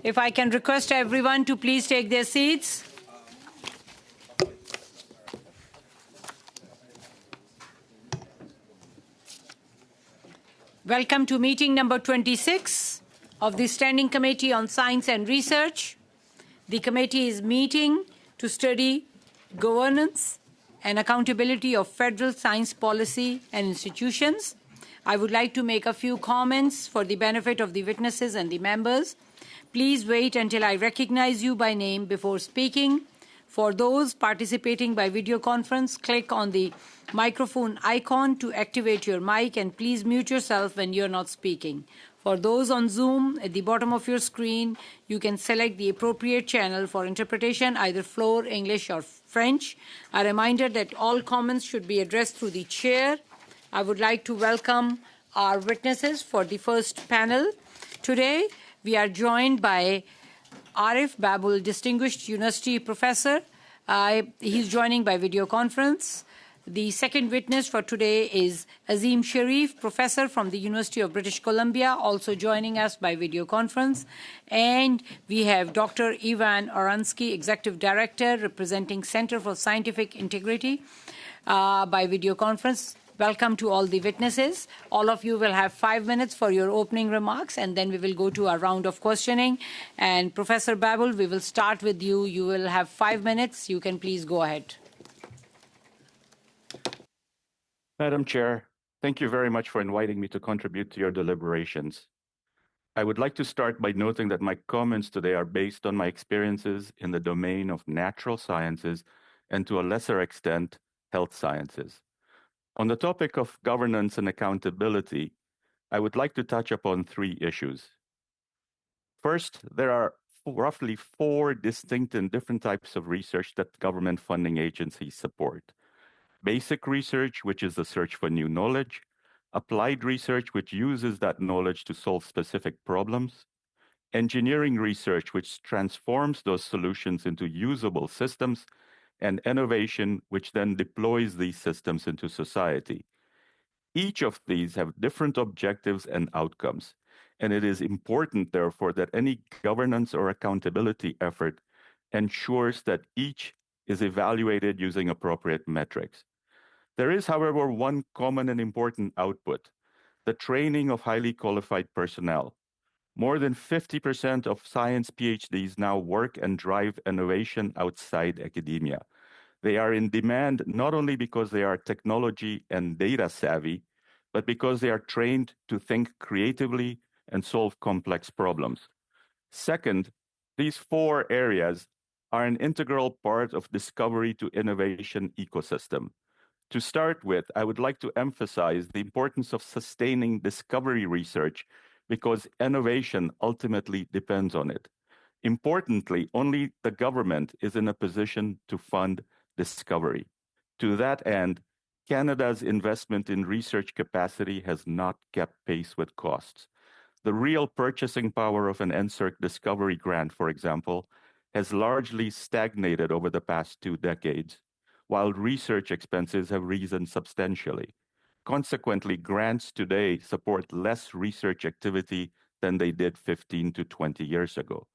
If I can request everyone to please take their seats. Welcome to meeting number 26 of the Standing Committee on Science and Research. The committee is meeting to study governance and accountability of federal science policy and institutions. I would like to make a few comments for the benefit of the witnesses and the members. Please wait until I recognize you by name before speaking. For those participating by video conference, click on the microphone icon to activate your mic, and please mute yourself when you're not speaking. For those on Zoom, at the bottom of your screen, you can select the appropriate channel for interpretation, either Floor, English, or French. A reminder that all comments should be addressed through the chair. I would like to welcome our witnesses for the first panel. Today, we are joined by Arif Babul, Distinguished University Professor. He's joining by video conference. The second witness for today is Azim Sharif, Professor from the University of British Columbia, also joining us by video conference. And we have Dr. Ivan Oransky, Executive Director, representing Center for Scientific Integrity by video conference. Welcome to all the witnesses. All of you will have 5 minutes for your opening remarks, and then we will go to a round of questioning. And Professor Babul, we will start with you. You will have 5 minutes. You can please go ahead. Madam Chair, thank you very much for inviting me to contribute to your deliberations. I would like to start by noting that my comments today are based on my experiences in the domain of natural sciences and, to a lesser extent, health sciences. On the topic of governance and accountability, I would like to touch upon 3 issues. First, there are roughly 4 distinct and different types of research that government funding agencies support. Basic research, which is the search for new knowledge. Applied research, which uses that knowledge to solve specific problems. Engineering research, which transforms those solutions into usable systems. And innovation, which then deploys these systems into society. Each of these have different objectives and outcomes, and it is important, therefore, that any governance or accountability effort ensures that each is evaluated using appropriate metrics. There is, however, one common and important output: the training of highly qualified personnel. More than 50% of science PhDs now work and drive innovation outside academia. They are in demand not only because they are technology and data savvy, but because they are trained to think creatively and solve complex problems. Second, these 4 areas are an integral part of discovery to innovation ecosystem. To start with, I would like to emphasize the importance of sustaining discovery research because innovation ultimately depends on it. Importantly, only the government is in a position to fund discovery. To that end, Canada's investment in research capacity has not kept pace with costs. The real purchasing power of an NSERC discovery grant, for example, has largely stagnated over the past 2 decades, while research expenses have risen substantially. Consequently, grants today support less research activity than they did 15 to 20 years ago.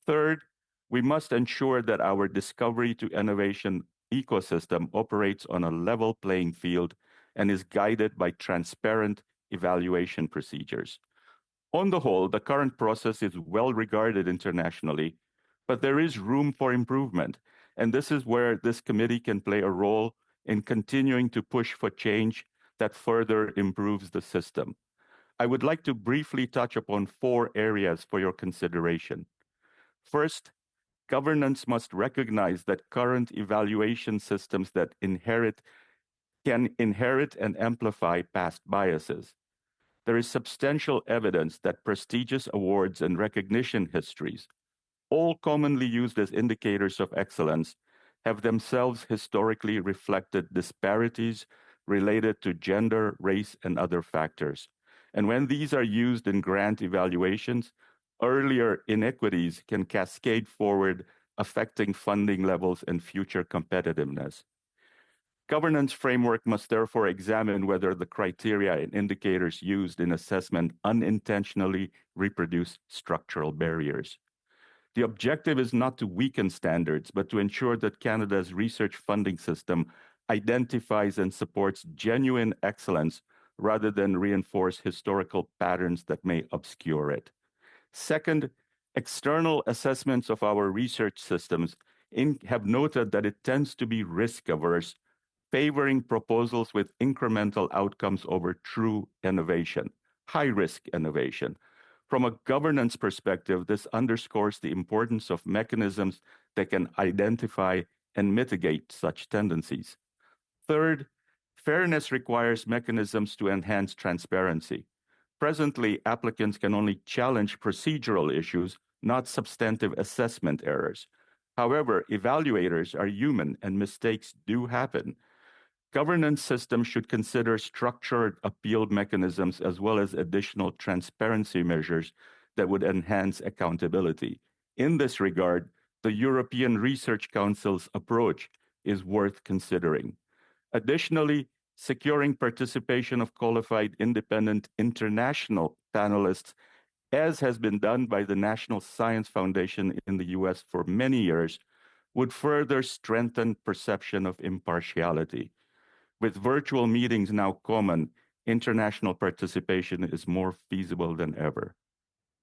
Third, we must ensure that our discovery to innovation ecosystem operates on a level playing field and is guided by transparent evaluation procedures. On the whole, the current process is well regarded internationally, but there is room for improvement, and this is where this committee can play a role in continuing to push for change that further improves the system. I would like to briefly touch upon 4 areas for your consideration. First, governance must recognize that current evaluation systems that can inherit and amplify past biases. There is substantial evidence that prestigious awards and recognition histories, all commonly used as indicators of excellence, have themselves historically reflected disparities related to gender, race, and other factors. And when these are used in grant evaluations, earlier inequities can cascade forward, affecting funding levels and future competitiveness. Governance framework must therefore examine whether the criteria and indicators used in assessment unintentionally reproduce structural barriers. The objective is not to weaken standards, but to ensure that Canada's research funding system identifies and supports genuine excellence rather than reinforce historical patterns that may obscure it. Second, external assessments of our research systems have noted that it tends to be risk-averse, favoring proposals with incremental outcomes over true innovation, high-risk innovation. From a governance perspective, this underscores the importance of mechanisms that can identify and mitigate such tendencies. Third, fairness requires mechanisms to enhance transparency. Presently, applicants can only challenge procedural issues, not substantive assessment errors. However, evaluators are human and mistakes do happen. Governance systems should consider structured appeal mechanisms as well as additional transparency measures that would enhance accountability. In this regard, the European Research Council's approach is worth considering. Additionally, securing participation of qualified independent international panelists, as has been done by the National Science Foundation in the US for many years, would further strengthen perception of impartiality. With virtual meetings now common, international participation is more feasible than ever.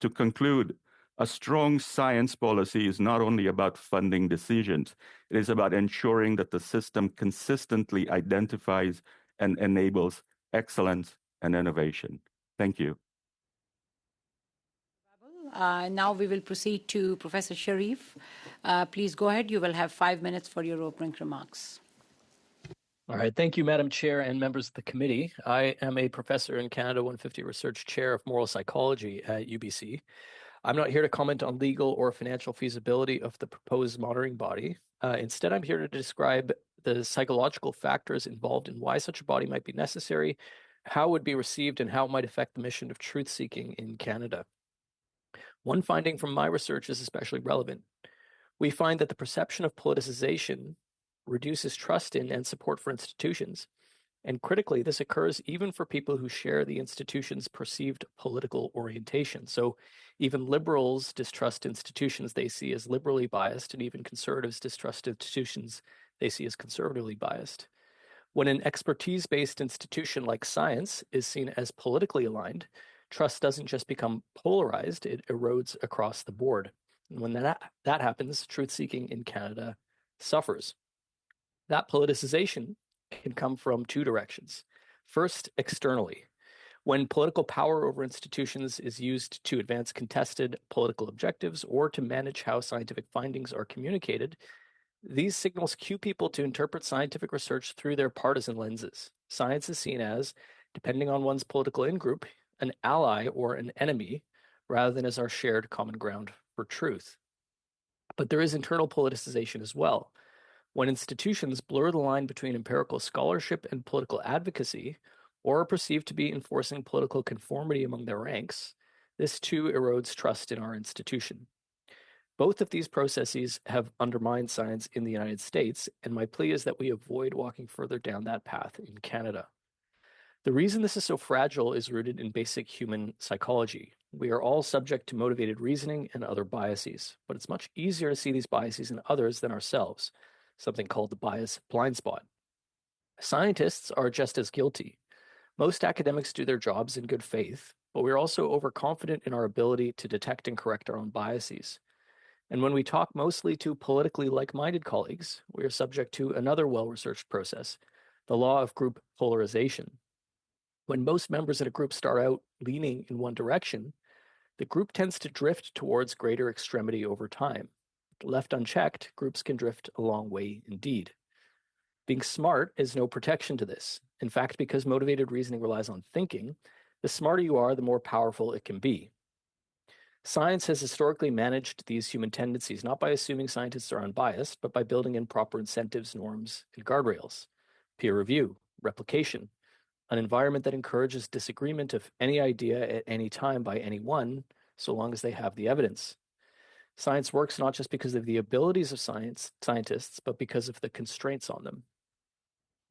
To conclude, a strong science policy is not only about funding decisions, it is about ensuring that the system consistently identifies and enables excellence and innovation. Thank you. Now we will proceed to Professor Sharif. Please go ahead. You will have 5 minutes for your opening remarks. All right. Thank you, Madam Chair and members of the committee. I am a professor in Canada 150 Research Chair of Moral Psychology at UBC. I'm not here to comment on legal or financial feasibility of the proposed monitoring body. Instead, I'm here to describe the psychological factors involved in why such a body might be necessary, how it would be received, and how it might affect the mission of truth-seeking in Canada. One finding from my research is especially relevant. We find that the perception of politicization reduces trust in and support for institutions. And critically, this occurs even for people who share the institution's perceived political orientation. So even liberals distrust institutions they see as liberally biased, and even conservatives distrust institutions they see as conservatively biased. When an expertise-based institution like science is seen as politically aligned, trust doesn't just become polarized, it erodes across the board. And when that happens, truth-seeking in Canada suffers. That politicization can come from two directions. First, externally. When political power over institutions is used to advance contested political objectives or to manage how scientific findings are communicated, these signals cue people to interpret scientific research through their partisan lenses. Science is seen as, depending on one's political in-group, an ally or an enemy, rather than as our shared common ground for truth. But there is internal politicization as well. When institutions blur the line between empirical scholarship and political advocacy, or are perceived to be enforcing political conformity among their ranks, this too erodes trust in our institution. Both of these processes have undermined science in the United States, and my plea is that we avoid walking further down that path in Canada. The reason this is so fragile is rooted in basic human psychology. We are all subject to motivated reasoning and other biases, but it's much easier to see these biases in others than ourselves, something called the bias blind spot. Scientists are just as guilty. Most academics do their jobs in good faith, but we're also overconfident in our ability to detect and correct our own biases. And when we talk mostly to politically like-minded colleagues, we are subject to another well-researched process, the law of group polarization. When most members in a group start out leaning in one direction, the group tends to drift towards greater extremity over time. Left unchecked, groups can drift a long way indeed. Being smart is no protection to this. In fact, because motivated reasoning relies on thinking, the smarter you are, the more powerful it can be. Science has historically managed these human tendencies, not by assuming scientists are unbiased, but by building in proper incentives, norms, and guardrails. Peer review, replication, an environment that encourages disagreement of any idea at any time by anyone, so long as they have the evidence. Science works not just because of the abilities of scientists, but because of the constraints on them.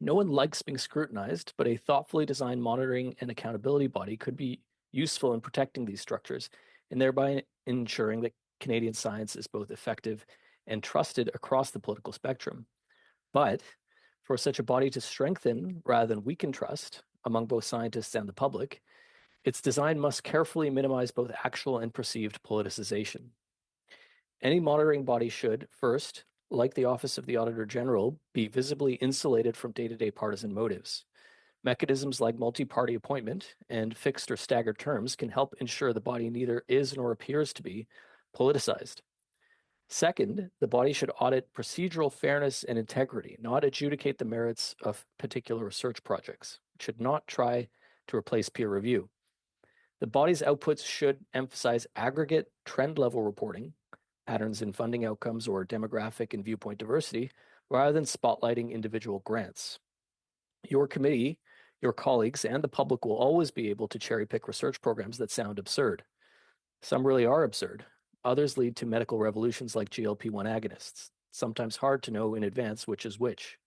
No one likes being scrutinized, but a thoughtfully designed monitoring and accountability body could be useful in protecting these structures and thereby ensuring that Canadian science is both effective and trusted across the political spectrum. But for such a body to strengthen rather than weaken trust among both scientists and the public, its design must carefully minimize both actual and perceived politicization. Any monitoring body should, first, like the Office of the Auditor General, be visibly insulated from day-to-day partisan motives. Mechanisms like multi-party appointment and fixed or staggered terms can help ensure the body neither is nor appears to be politicized. Second, the body should audit procedural fairness and integrity, not adjudicate the merits of particular research projects. It should not try to replace peer review. The body's outputs should emphasize aggregate trend-level reporting, patterns in funding outcomes or demographic and viewpoint diversity, rather than spotlighting individual grants. Your committee, your colleagues, and the public will always be able to cherry-pick research programs that sound absurd. Some really are absurd. Others lead to medical revolutions like GLP-1 agonists, sometimes hard to know in advance which is which.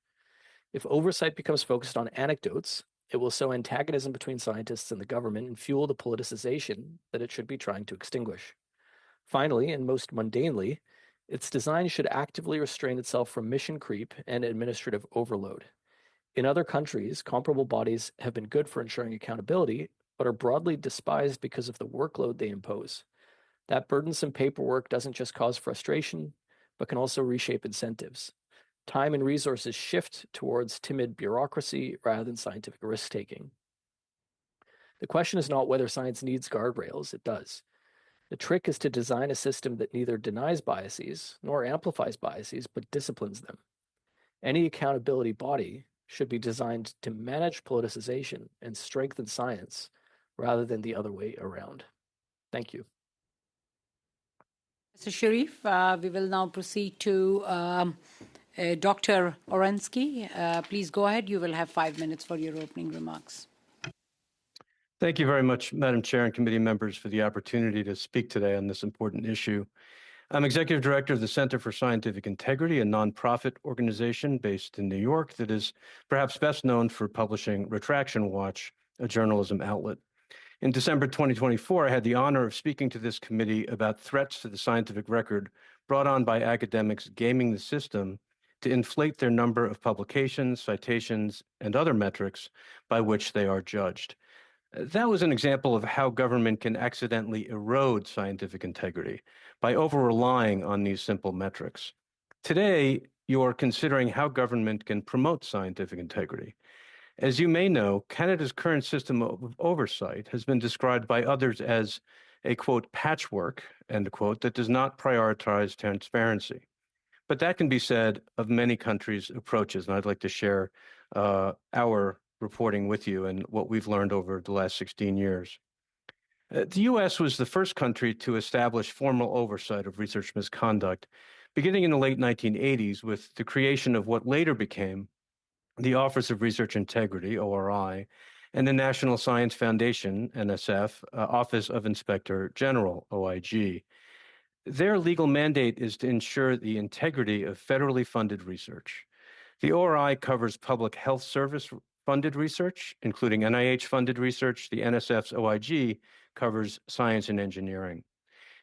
If oversight becomes focused on anecdotes, it will sow antagonism between scientists and the government and fuel the politicization that it should be trying to extinguish. Finally, and most mundanely, its design should actively restrain itself from mission creep and administrative overload. In other countries, comparable bodies have been good for ensuring accountability, but are broadly despised because of the workload they impose. That burdensome paperwork doesn't just cause frustration, but can also reshape incentives. Time and resources shift towards timid bureaucracy rather than scientific risk-taking. The question is not whether science needs guardrails, it does. The trick is to design a system that neither denies biases nor amplifies biases, but disciplines them. Any accountability body should be designed to manage politicization and strengthen science rather than the other way around. Thank you. Mr. Sharif, we will now proceed to Dr. Orensky. Please go ahead. You will have 5 minutes for your opening remarks. Thank you very much, Madam Chair and committee members, for the opportunity to speak today on this important issue. I'm Executive Director of the Center for Scientific Integrity, a nonprofit organization based in New York that is perhaps best known for publishing Retraction Watch, a journalism outlet. In December 2024, I had the honor of speaking to this committee about threats to the scientific record brought on by academics gaming the system to inflate their number of publications, citations, and other metrics by which they are judged. That was an example of how government can accidentally erode scientific integrity by over-relying on these simple metrics. Today, you are considering how government can promote scientific integrity. As you may know, Canada's current system of oversight has been described by others as a, quote, patchwork, end quote, that does not prioritize transparency. But that can be said of many countries' approaches, and I'd like to share our reporting with you and what we've learned over the last 16 years. The U.S. was the first country to establish formal oversight of research misconduct, beginning in the late 1980s with the creation of what later became the Office of Research Integrity, ORI, and the National Science Foundation, NSF, Office of Inspector General, OIG. Their legal mandate is to ensure the integrity of federally funded research. The ORI covers public health service funded research, including NIH-funded research. The NSF's OIG covers science and engineering.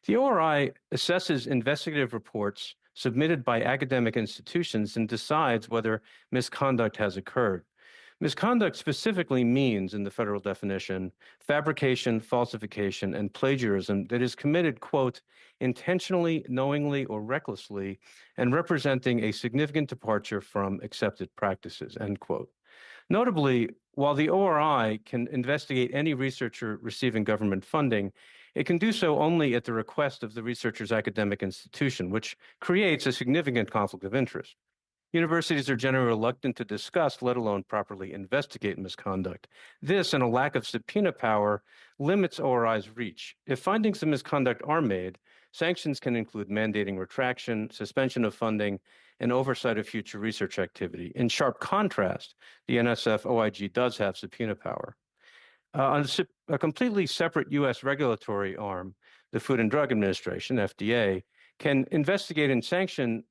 The ORI assesses investigative reports submitted by academic institutions and decides whether misconduct has occurred. Misconduct specifically means, in the federal definition, fabrication, falsification, and plagiarism that is committed, quote, intentionally, knowingly, or recklessly, and representing a significant departure from accepted practices, end quote. Notably, while the ORI can investigate any researcher receiving government funding, it can do so only at the request of the researcher's academic institution, which creates a significant conflict of interest. Universities are generally reluctant to discuss, let alone properly investigate misconduct. This and a lack of subpoena power limits ORI's reach. If findings of misconduct are made, sanctions can include mandating retraction, suspension of funding, and oversight of future research activity. In sharp contrast, the NSF OIG does have subpoena power. On a completely separate U.S. regulatory arm, the Food and Drug Administration, FDA, can investigate and sanction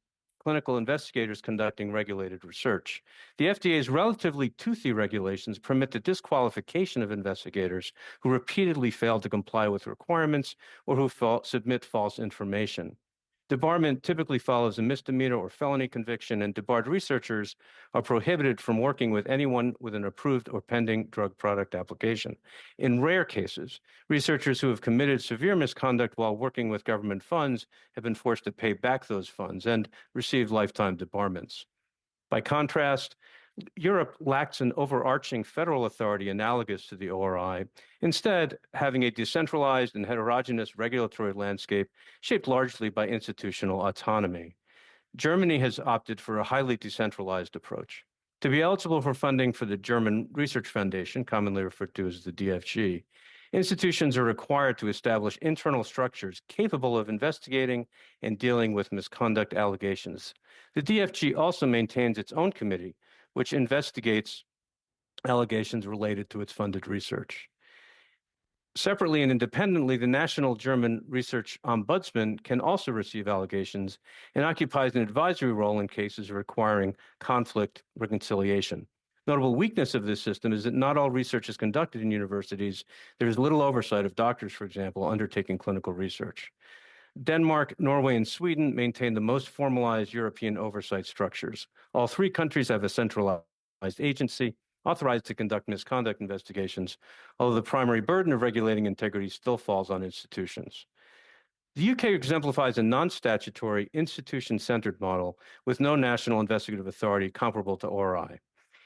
clinical investigators conducting regulated research. The FDA's relatively toothy regulations permit the disqualification of investigators who repeatedly fail to comply with requirements or who submit false information. Debarment typically follows a misdemeanor or felony conviction, and debarred researchers are prohibited from working with anyone with an approved or pending drug product application. In rare cases, researchers who have committed severe misconduct while working with government funds have been forced to pay back those funds and received lifetime debarments. By contrast, Europe lacks an overarching federal authority analogous to the ORI, instead having a decentralized and heterogeneous regulatory landscape shaped largely by institutional autonomy. Germany has opted for a highly decentralized approach. To be eligible for funding for the German Research Foundation, commonly referred to as the DFG, institutions are required to establish internal structures capable of investigating and dealing with misconduct allegations. The DFG also maintains its own committee, which investigates allegations related to its funded research. Separately and independently, the National German Research Ombudsman can also receive allegations and occupies an advisory role in cases requiring conflict reconciliation. Notable weakness of this system is that not all research is conducted in universities. There is little oversight of doctors, for example, undertaking clinical research. Denmark, Norway, and Sweden maintain the most formalized European oversight structures. All three countries have a centralized agency authorized to conduct misconduct investigations, although the primary burden of regulating integrity still falls on institutions. The UK exemplifies a non-statutory, institution-centered model with no national investigative authority comparable to ORI.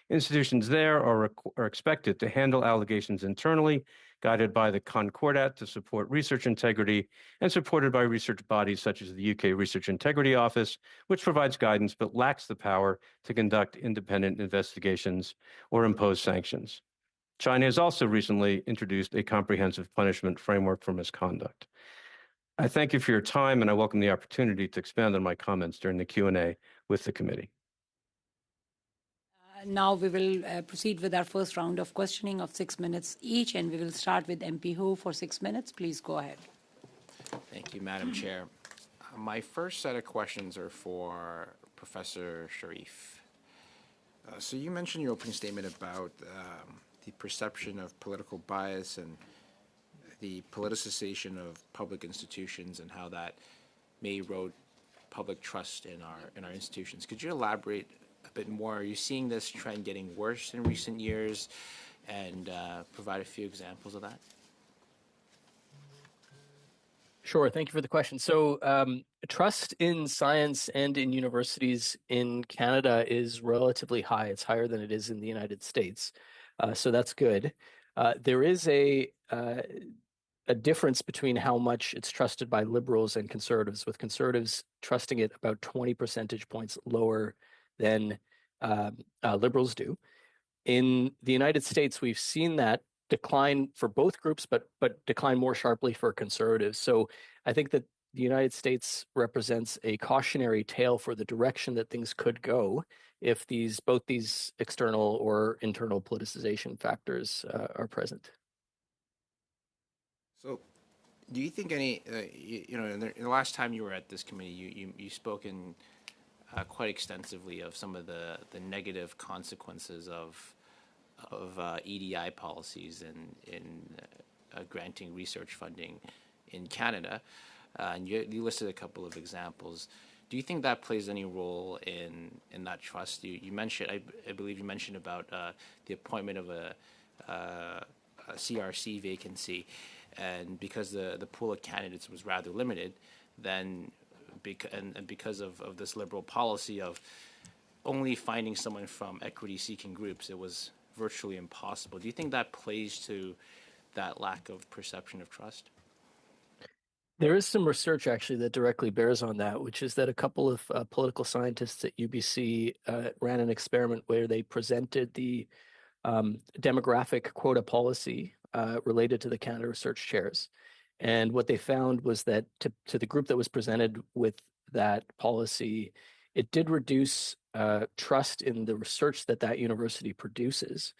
Institutions there are expected to handle allegations internally, guided by the Concordat to support research integrity, and supported by research bodies such as the UK Research Integrity Office, which provides guidance but lacks the power to conduct independent investigations or impose sanctions. China has also recently introduced a comprehensive punishment framework for misconduct. I thank you for your time, and I welcome the opportunity to expand on my comments during the Q&A with the committee. Now we will proceed with our first round of questioning of 6 minutes each, and we will start with MP Ho for 6 minutes. Please go ahead. Thank you, Madam Chair. My first set of questions are for Professor Sharif. So you mentioned in your opening statement about the perception of political bias and the politicization of public institutions and how that may erode public trust in our institutions. Could you elaborate a bit more? Are you seeing this trend getting worse in recent years, and provide a few examples of that? Sure. Thank you for the question. So trust in science and in universities in Canada is relatively high. It's higher than it is in the United States. So that's good. There is a difference between how much it's trusted by liberals and conservatives, with conservatives trusting it about 20 percentage points lower than liberals do. In the United States, we've seen that decline for both groups, but decline more sharply for conservatives. So I think that the United States represents a cautionary tale for the direction that things could go if both these external or internal politicization factors are present. So, do you think any, in the last time you were at this committee, you spoke in quite extensively of some of the negative consequences of EDI policies in granting research funding in Canada, and you listed a couple of examples. Do you think that plays any role in that trust? You mentioned, I believe you mentioned about the appointment of a CRC vacancy, and because the pool of candidates was rather limited, then because of this liberal policy of only finding someone from equity-seeking groups, it was virtually impossible. Do you think that plays to that lack of perception of trust? There is some research actually that directly bears on that, which is that a couple of political scientists at UBC ran an experiment where they presented the demographic quota policy related to the Canada Research Chairs. And what they found was that to the group that was presented with that policy, it did reduce trust in the research that university produces.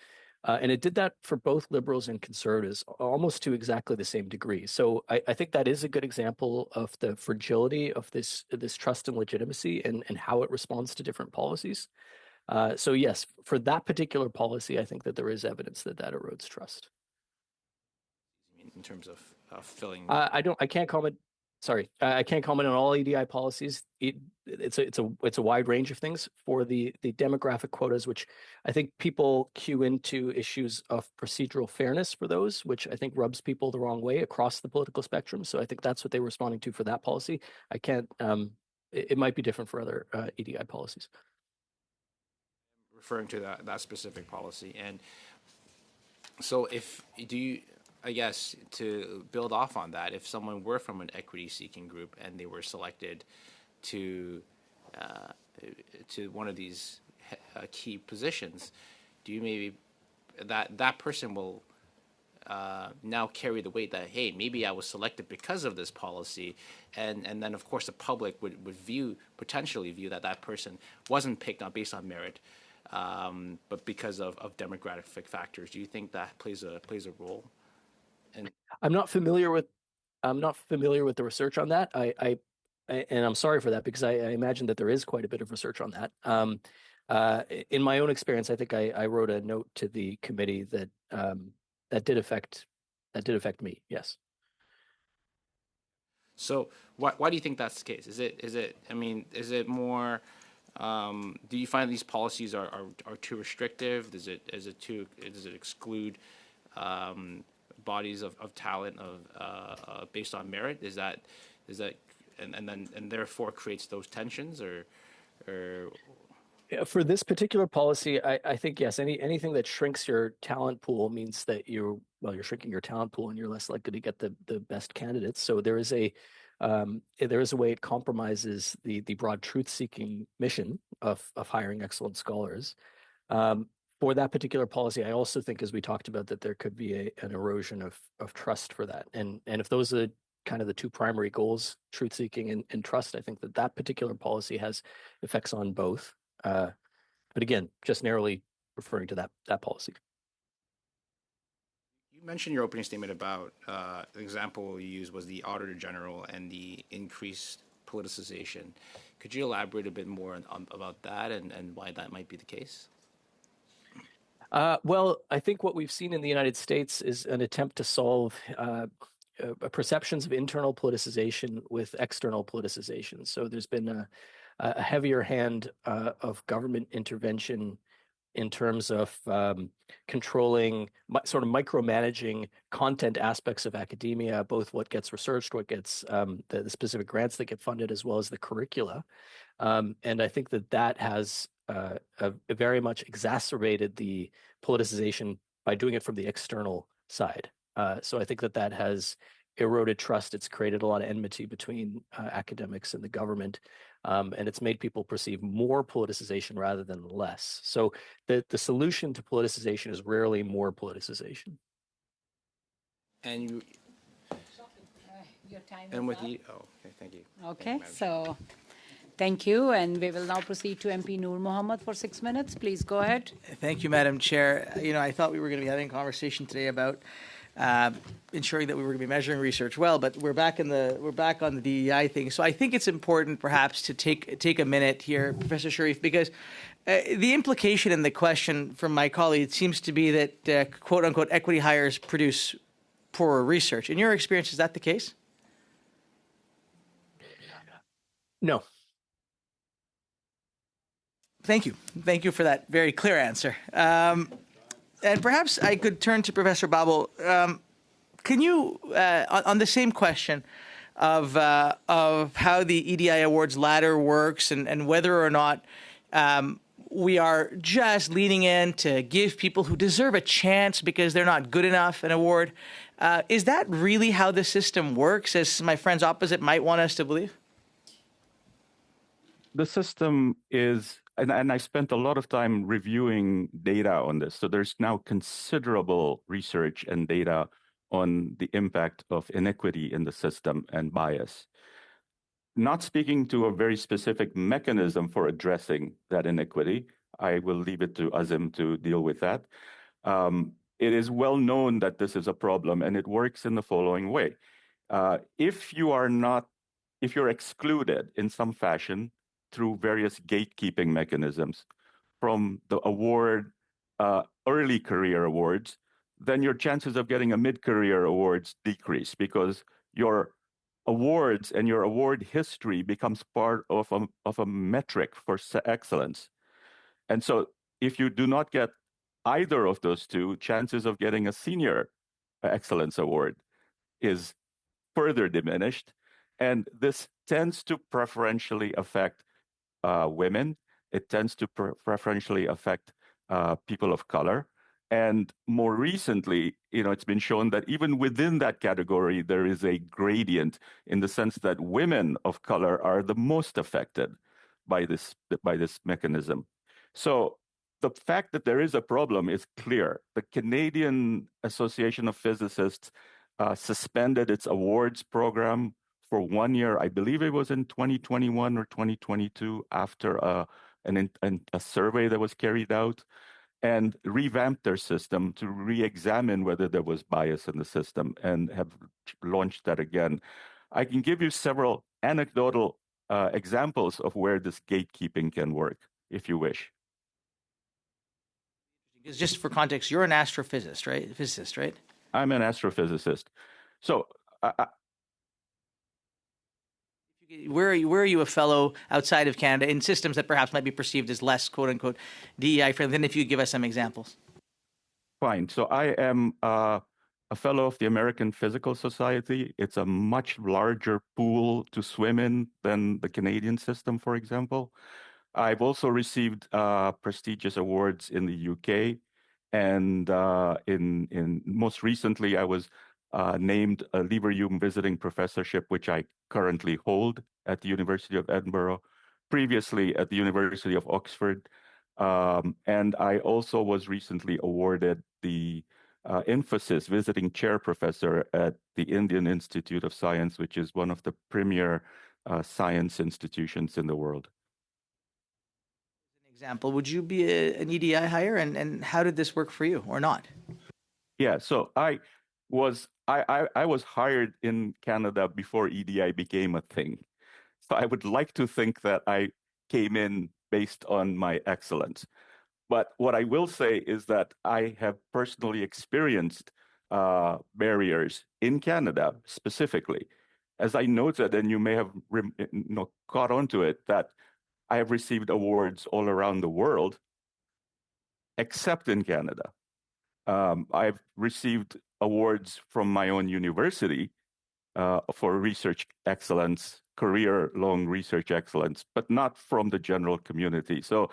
And it did that for both liberals and conservatives almost to exactly the same degree. So I think that is a good example of the fragility of this trust and legitimacy and how it responds to different policies. So yes, for that particular policy, I think that there is evidence that erodes trust. In terms of filling? I can't comment. Sorry, I can't comment on all EDI policies. It's a wide range of things. For the demographic quotas, which I think people cue into issues of procedural fairness for those, which I think rubs people the wrong way across the political spectrum. So I think that's what they were responding to for that policy. I can't. It might be different for other EDI policies. Referring to that specific policy, and so I guess to build off on that, if someone were from an equity-seeking group and they were selected to one of these key positions, do you maybe that person will now carry the weight that, hey, maybe I was selected because of this policy, and then of course the public would potentially view that person wasn't picked on based on merit, but because of demographic factors. Do you think that plays a role? And I'm not familiar with the research on that. And I'm sorry for that because I imagine that there is quite a bit of research on that. In my own experience, I think I wrote a note to the committee that did affect me. Yes. So why do you think that's the case? Is it more? Do you find these policies are too restrictive? Does it exclude bodies of talent based on merit? Is that and therefore creates those tensions or For this particular policy, I think yes. Anything that shrinks your talent pool means that you're shrinking your talent pool and you're less likely to get the best candidates. So there is a way it compromises the broad truth-seeking mission of hiring excellent scholars. For that particular policy, I also think, as we talked about, that there could be an erosion of trust for that. And if those are kind of the two primary goals, truth-seeking and trust, I think that particular policy has effects on both. But again, just narrowly referring to that policy. You mentioned your opening statement about the example you used was the Auditor General and the increased politicization. Could you elaborate a bit more about that and why that might be the case? Well, I think what we've seen in the United States is an attempt to solve perceptions of internal politicization with external politicization. So there's been a heavier hand of government intervention in terms of controlling, sort of micromanaging content aspects of academia, both what gets researched, what gets the specific grants that get funded, as well as the curricula. And I think that has very much exacerbated the politicization by doing it from the external side. So I think that has eroded trust. It's created a lot of enmity between academics and the government. And it's made people perceive more politicization rather than less. So the solution to politicization is rarely more politicization. And your time and is with up. okay, thank you. Okay, Thank you, so thank you, and we will now proceed to MP Noor Mohammed for 6 minutes. Please go ahead. Thank you, Madam Chair. I thought we were going to be having a conversation today about ensuring that we were going to be measuring research well, but we're back on the DEI thing. So I think it's important, perhaps, to take a minute here, Professor Sharif, because the implication in the question from my colleague seems to be that quote unquote equity hires produce poorer research. In your experience, is that the case? No. Thank you. Thank you for that very clear answer. And perhaps I could turn to Professor Babel. Can you, on the same question of how the EDI Awards ladder works and whether or not we are just leaning in to give people who deserve a chance because they're not good enough an award, is that really how the system works, as my friends opposite might want us to believe? The system is, and I spent a lot of time reviewing data on this. So there's now considerable research and data on the impact of inequity in the system and bias. Not speaking to a very specific mechanism for addressing that inequity, I will leave it to Azim to deal with that. It is well known that this is a problem, and it works in the following way. If you're excluded in some fashion through various gatekeeping mechanisms from the award, early career awards, then your chances of getting a mid-career awards decrease because your awards and your award history becomes part of a metric for excellence. And so if you do not get either of those two, chances of getting a senior excellence award is further diminished. And this tends to preferentially affect women. It tends to preferentially affect people of color. And more recently, it's been shown that even within that category, there is a gradient in the sense that women of color are the most affected by this mechanism. So the fact that there is a problem is clear. The Canadian Association of Physicists suspended its awards program for 1 year. I believe it was in 2021 or 2022 after a survey that was carried out, and revamped their system to re-examine whether there was bias in the system, and have launched that again. I can give you several anecdotal examples of where this gatekeeping can work, if you wish. Because just for context, you're an astrophysicist, right? Physicist, right? I'm an astrophysicist. So where are you a fellow outside of Canada in systems that perhaps might be perceived as less "quote unquote" DEI friendly? Then, if you give us some examples. Fine. So I am a fellow of the American Physical Society. It's a much larger pool to swim in than the Canadian system, for example. I've also received prestigious awards in the UK, and in most recently, I was named a Lever-Hume visiting professorship, which I currently hold at the University of Edinburgh, previously at the University of Oxford. And I also was recently awarded the Infosys visiting chair professor at the Indian Institute of Science, which is one of the premier science institutions in the world. Example, would you be an EDI hire, and how did this work for you, or not? Yeah, so I was hired in Canada before EDI became a thing. So I would like to think that I came in based on my excellence. But what I will say is that I have personally experienced barriers in Canada specifically. As I noted, and you may have caught onto it, that I have received awards all around the world, except in Canada. I've received awards from my own university for research excellence, career-long research excellence, but not from the general community. So,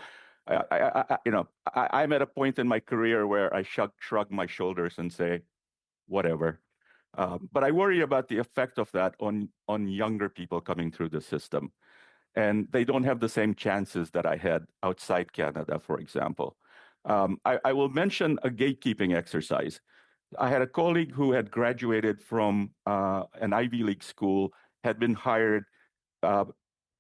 I'm at a point in my career where I shrug my shoulders and say, whatever. But I worry about the effect of that on younger people coming through the system. And they don't have the same chances that I had outside Canada, for example. I will mention a gatekeeping exercise. I had a colleague who had graduated from an Ivy League school, had been hired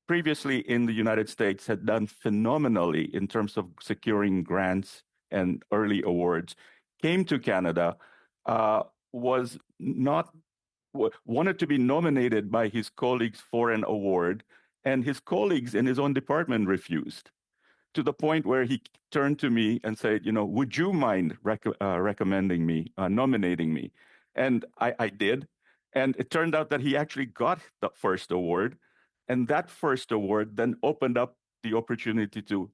previously in the United States, had done phenomenally in terms of securing grants and early awards, came to Canada, was not wanted to be nominated by his colleagues for an award, and his colleagues in his own department refused, to the point where he turned to me and said, would you mind recommending me, nominating me? And I did. And it turned out that he actually got the first award. And that first award then opened up the opportunity to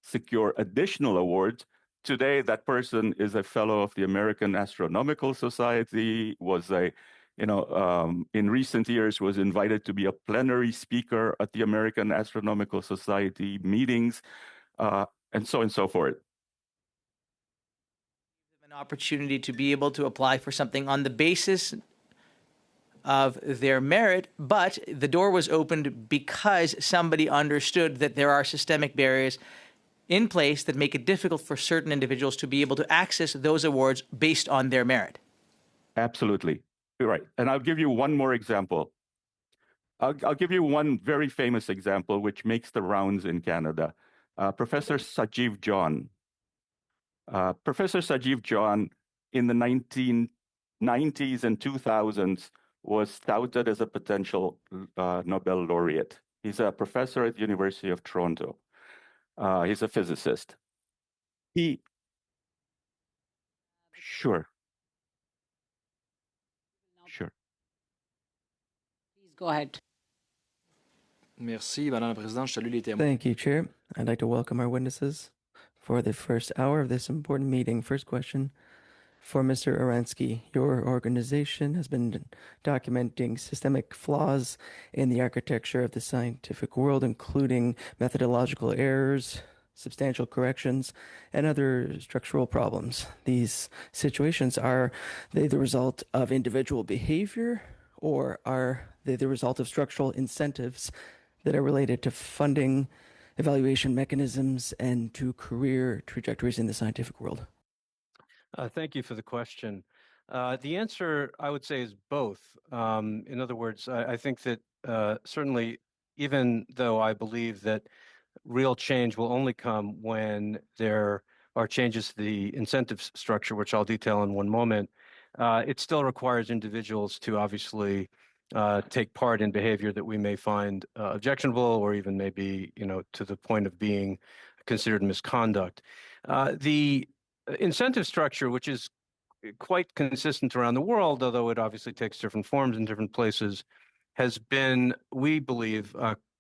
secure additional awards. Today, that person is a fellow of the American Astronomical Society, was in recent years was invited to be a plenary speaker at the American Astronomical Society meetings, and so on and so forth. An opportunity to be able to apply for something on the basis of their merit, but the door was opened because somebody understood that there are systemic barriers in place that make it difficult for certain individuals to be able to access those awards based on their merit. Absolutely. You're right. And I'll give you one more example. I'll give you one very famous example, which makes the rounds in Canada. Professor Sajiv John Professor Sajeev John, in the 1990s and 2000s, was touted as a potential Nobel laureate. He's a professor at the University of Toronto. He's a physicist. Sure. Please go ahead. Merci, Madame la Présidente. Je salue les témoins. Thank you, Chair. I'd like to welcome our witnesses for the first hour of this important meeting. First question for Mr. Oransky. Your organization has been documenting systemic flaws in the architecture of the scientific world, including methodological errors, substantial corrections, and other structural problems. These situations, are they the result of individual behavior, or are they the result of structural incentives that are related to funding, evaluation mechanisms, and to career trajectories in the scientific world? Thank you for the question. The answer, I would say, is both. In other words, I think that certainly, even though I believe that real change will only come when there are changes to the incentive structure, which I'll detail in one moment, it still requires individuals to obviously take part in behavior that we may find objectionable, or even maybe, to the point of being considered misconduct. The incentive structure, which is quite consistent around the world, although it obviously takes different forms in different places, has been, we believe,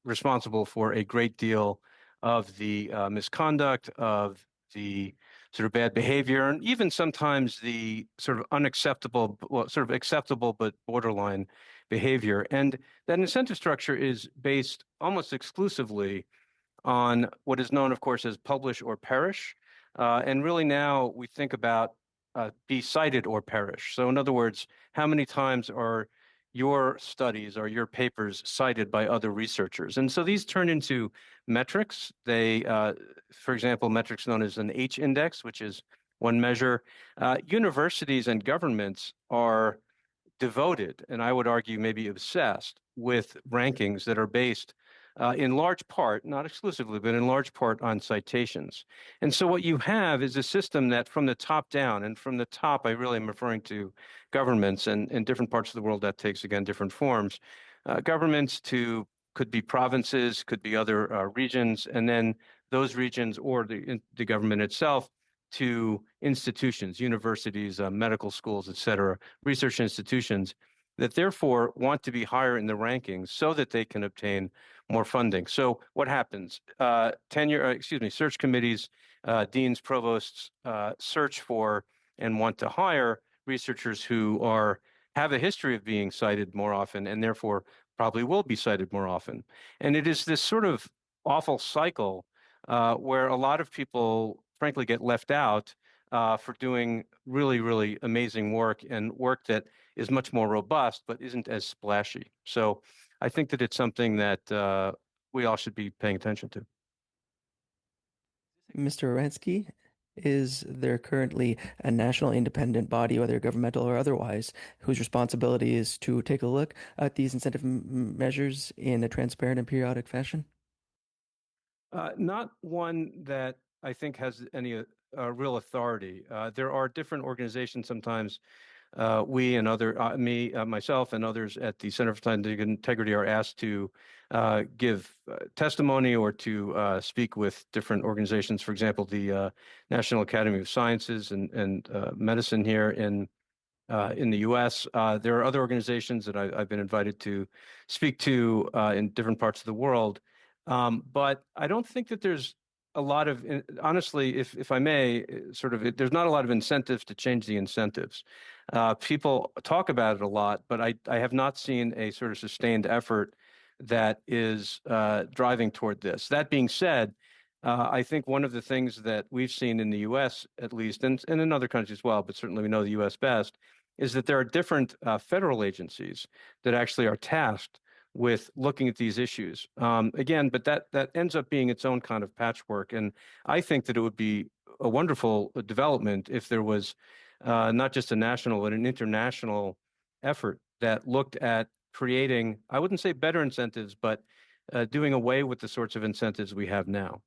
responsible for a great deal of the misconduct, of the sort of bad behavior, and even sometimes the sort of unacceptable, well, sort of acceptable but borderline behavior. And that incentive structure is based almost exclusively on what is known, of course, as publish or perish. And really now we think about be cited or perish. So in other words, how many times are your studies or your papers cited by other researchers? And so these turn into metrics. They, for example, metrics known as an H index, which is one measure. Universities and governments are devoted, and I would argue maybe obsessed, with rankings that are based in large part, not exclusively, but in large part on citations. And so what you have is a system that from the top down, and from the top, I really am referring to governments, and in different parts of the world that takes, again, different forms. Governments could be provinces, could be other regions, and then those regions or the government itself to institutions, universities, medical schools, et cetera, research institutions that therefore want to be higher in the rankings so that they can obtain more funding. So what happens? Search committees, deans, provosts search for and want to hire researchers who have a history of being cited more often, and therefore probably will be cited more often. And it is this sort of awful cycle where a lot of people frankly get left out for doing really, really amazing work, and work that is much more robust but isn't as splashy. So I think that it's something that we all should be paying attention to. Mr. Oransky, is there currently a national independent body, whether governmental or otherwise, whose responsibility is to take a look at these incentive measures in a transparent and periodic fashion? Not one that I think has any real authority. There are different organizations sometimes. We and myself and others at the Center for Scientific Integrity are asked to give testimony or to speak with different organizations. For example, the National Academy of Sciences and Medicine here in the U.S. There are other organizations that I've been invited to speak to in different parts of the world. But I don't think that there's a lot of, honestly, if I may, there's not a lot of incentives to change the incentives. People talk about it a lot, but I have not seen a sort of sustained effort that is driving toward this. That being said, I think one of the things that we've seen in the U.S., at least, and in other countries as well, but certainly we know the U.S. best, is that there are different federal agencies that actually are tasked with looking at these issues. Again, but that ends up being its own kind of patchwork. And I think that it would be a wonderful development if there was not just a national, but an international effort that looked at creating, I wouldn't say better incentives, but doing away with the sorts of incentives we have now.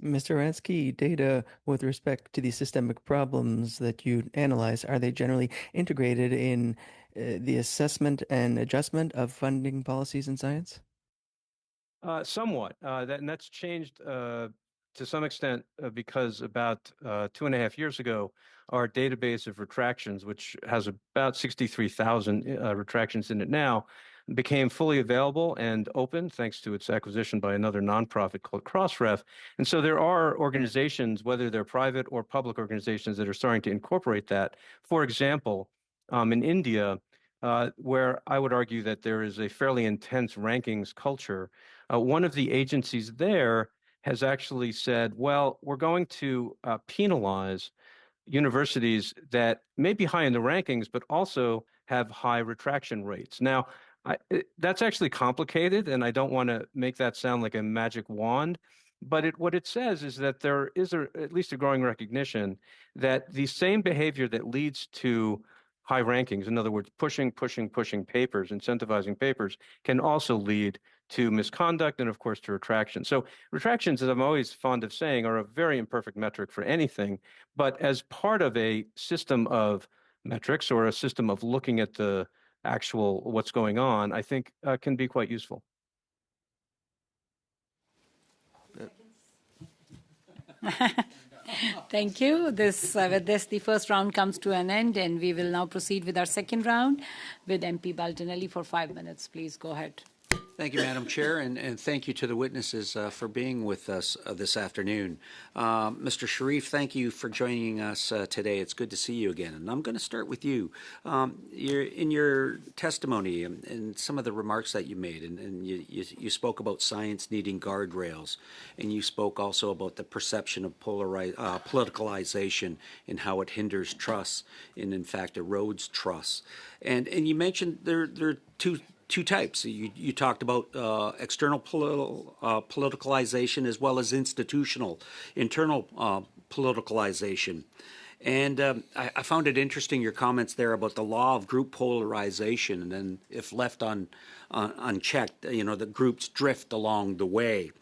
Mr. Aransky, data with respect to the systemic problems that you analyze, are they generally integrated in the assessment and adjustment of funding policies in science? Somewhat. And that's changed to some extent because about 2.5 years ago, our database of retractions, which has about 63,000 retractions in it now, became fully available and open thanks to its acquisition by another nonprofit called Crossref. And so there are organizations, whether they're private or public organizations, that are starting to incorporate that. For example, in India, where I would argue that there is a fairly intense rankings culture, one of the agencies there has actually said, well, we're going to penalize universities that may be high in the rankings, but also have high retraction rates. Now, that's actually complicated, and I don't want to make that sound like a magic wand, but what it says is that there is at least a growing recognition that the same behavior that leads to high rankings, in other words, pushing papers, incentivizing papers, can also lead to misconduct and, of course, to retraction. So retractions, as I'm always fond of saying, are a very imperfect metric for anything, but as part of a system of metrics or a system of looking at the actual what's going on, I think can be quite useful. Thank you. With this, the first round comes to an end, and we will now proceed with our second round with MP Baldinelli for 5 minutes. Please go ahead. Thank you, Madam Chair, and thank you to the witnesses for being with us this afternoon. Mr. Sharif, thank you for joining us today. It's good to see you again. And I'm going to start with you. In your testimony and some of the remarks that you made, and you spoke about science needing guardrails, and you spoke also about the perception of politicalization and how it hinders trust and, in fact, erodes trust. And you mentioned there are two types. You talked about external politicalization as well as internal politicalization. And I found it interesting, your comments there about the law of group polarization, and then if left unchecked, the groups drift along the way.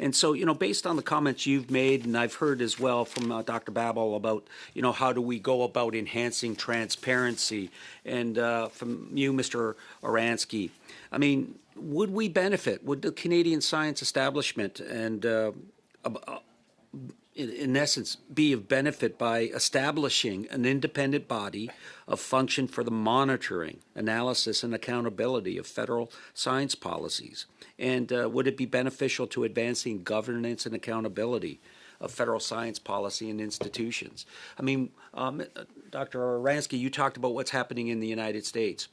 And so, based on the comments you've made, and I've heard as well from Dr. Babel about, how do we go about enhancing transparency, and from you, Mr. Aransky, I mean, would we benefit? Would the Canadian science establishment and, in essence, be of benefit by establishing an independent body of function for the monitoring, analysis, and accountability of federal science policies? And would it be beneficial to advancing governance and accountability of federal science policy and institutions? I mean, Dr. Aransky, you talked about what's happening in the United States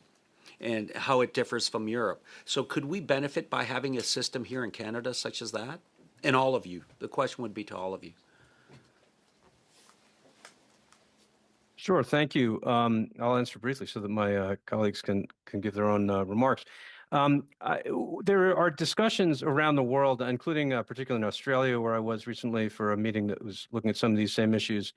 and how it differs from Europe. So could we benefit by having a system here in Canada such as that? And all of you. The question would be to all of you. Sure, thank you. I'll answer briefly so that my colleagues can give their own remarks. There are discussions around the world, including particularly in Australia, where I was recently for a meeting that was looking at some of these same issues,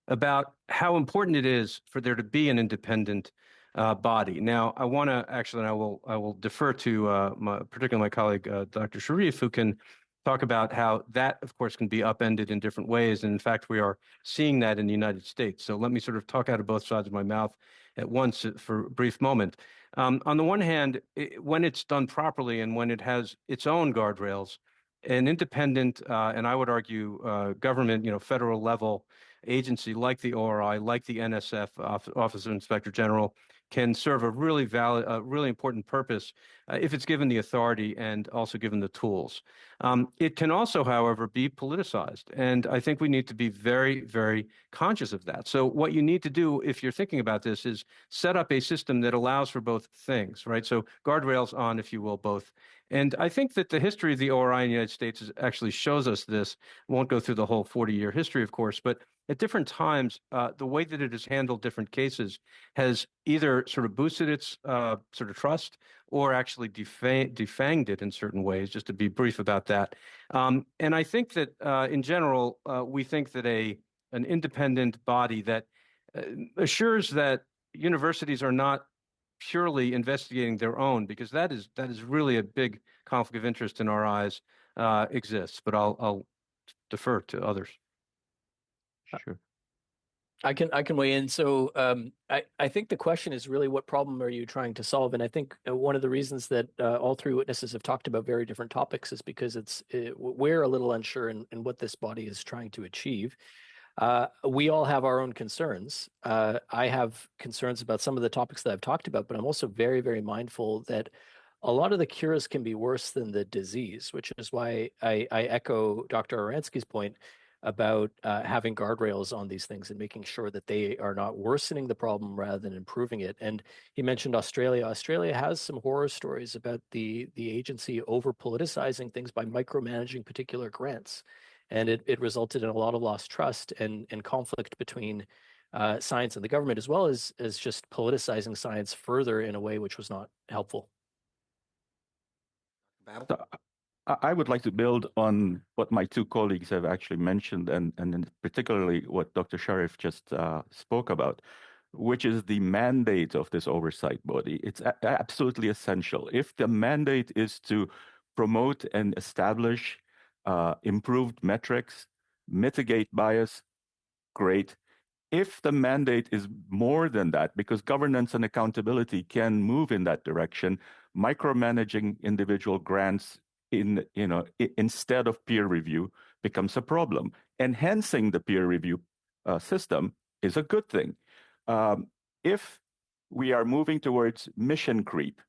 about how important it is for there to be an independent body. Now, I want to actually, and I will defer to particularly my colleague, Dr. Sharif, who can talk about how that, of course, can be upended in different ways. And in fact, we are seeing that in the United States. So let me sort of talk out of both sides of my mouth at once for a brief moment. On the one hand, when it's done properly and when it has its own guardrails, an independent, and I would argue government, federal level agency like the ORI, like the NSF, Office of Inspector General, can serve a really valid, really important purpose if it's given the authority and also given the tools. It can also, however, be politicized. And I think we need to be very, very conscious of that. So what you need to do, if you're thinking about this, is set up a system that allows for both things, right? So guardrails on, if you will, both. And I think that the history of the ORI in the United States actually shows us this. I won't go through the whole 40-year history, of course, but at different times, the way that it has handled different cases has either sort of boosted its sort of trust or actually defanged it in certain ways, just to be brief about that. And I think that in general, we think that an independent body that assures that universities are not purely investigating their own, because that is really a big conflict of interest in our eyes, exists. But I'll defer to others. Sure. I can weigh in. So I think the question is really what problem are you trying to solve? And I think one of the reasons that all three witnesses have talked about very different topics is because we're a little unsure in what this body is trying to achieve. We all have our own concerns. I have concerns about some of the topics that I've talked about, but I'm also very, very mindful that a lot of the cures can be worse than the disease, which is why I echo Dr. Oransky's point about having guardrails on these things and making sure that they are not worsening the problem rather than improving it. And he mentioned Australia. Australia has some horror stories about the agency over politicizing things by micromanaging particular grants. And it resulted in a lot of lost trust and conflict between science and the government, as well as just politicizing science further in a way which was not helpful. So I would like to build on what my two colleagues have actually mentioned, and particularly what Dr. Sharif just spoke about, which is the mandate of this oversight body. It's absolutely essential. If the mandate is to promote and establish improved metrics, mitigate bias, great. If the mandate is more than that, because governance and accountability can move in that direction, micromanaging individual grants instead of peer review becomes a problem. Enhancing the peer review system is a good thing. If we are moving towards mission creep,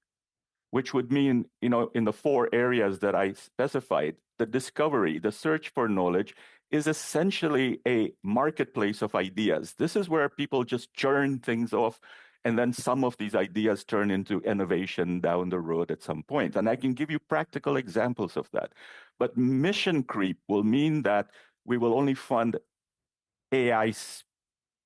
which would mean, in the 4 areas that I specified, the discovery, the search for knowledge is essentially a marketplace of ideas. This is where people just churn things off, and then some of these ideas turn into innovation down the road at some point. And I can give you practical examples of that. But mission creep will mean that we will only fund AI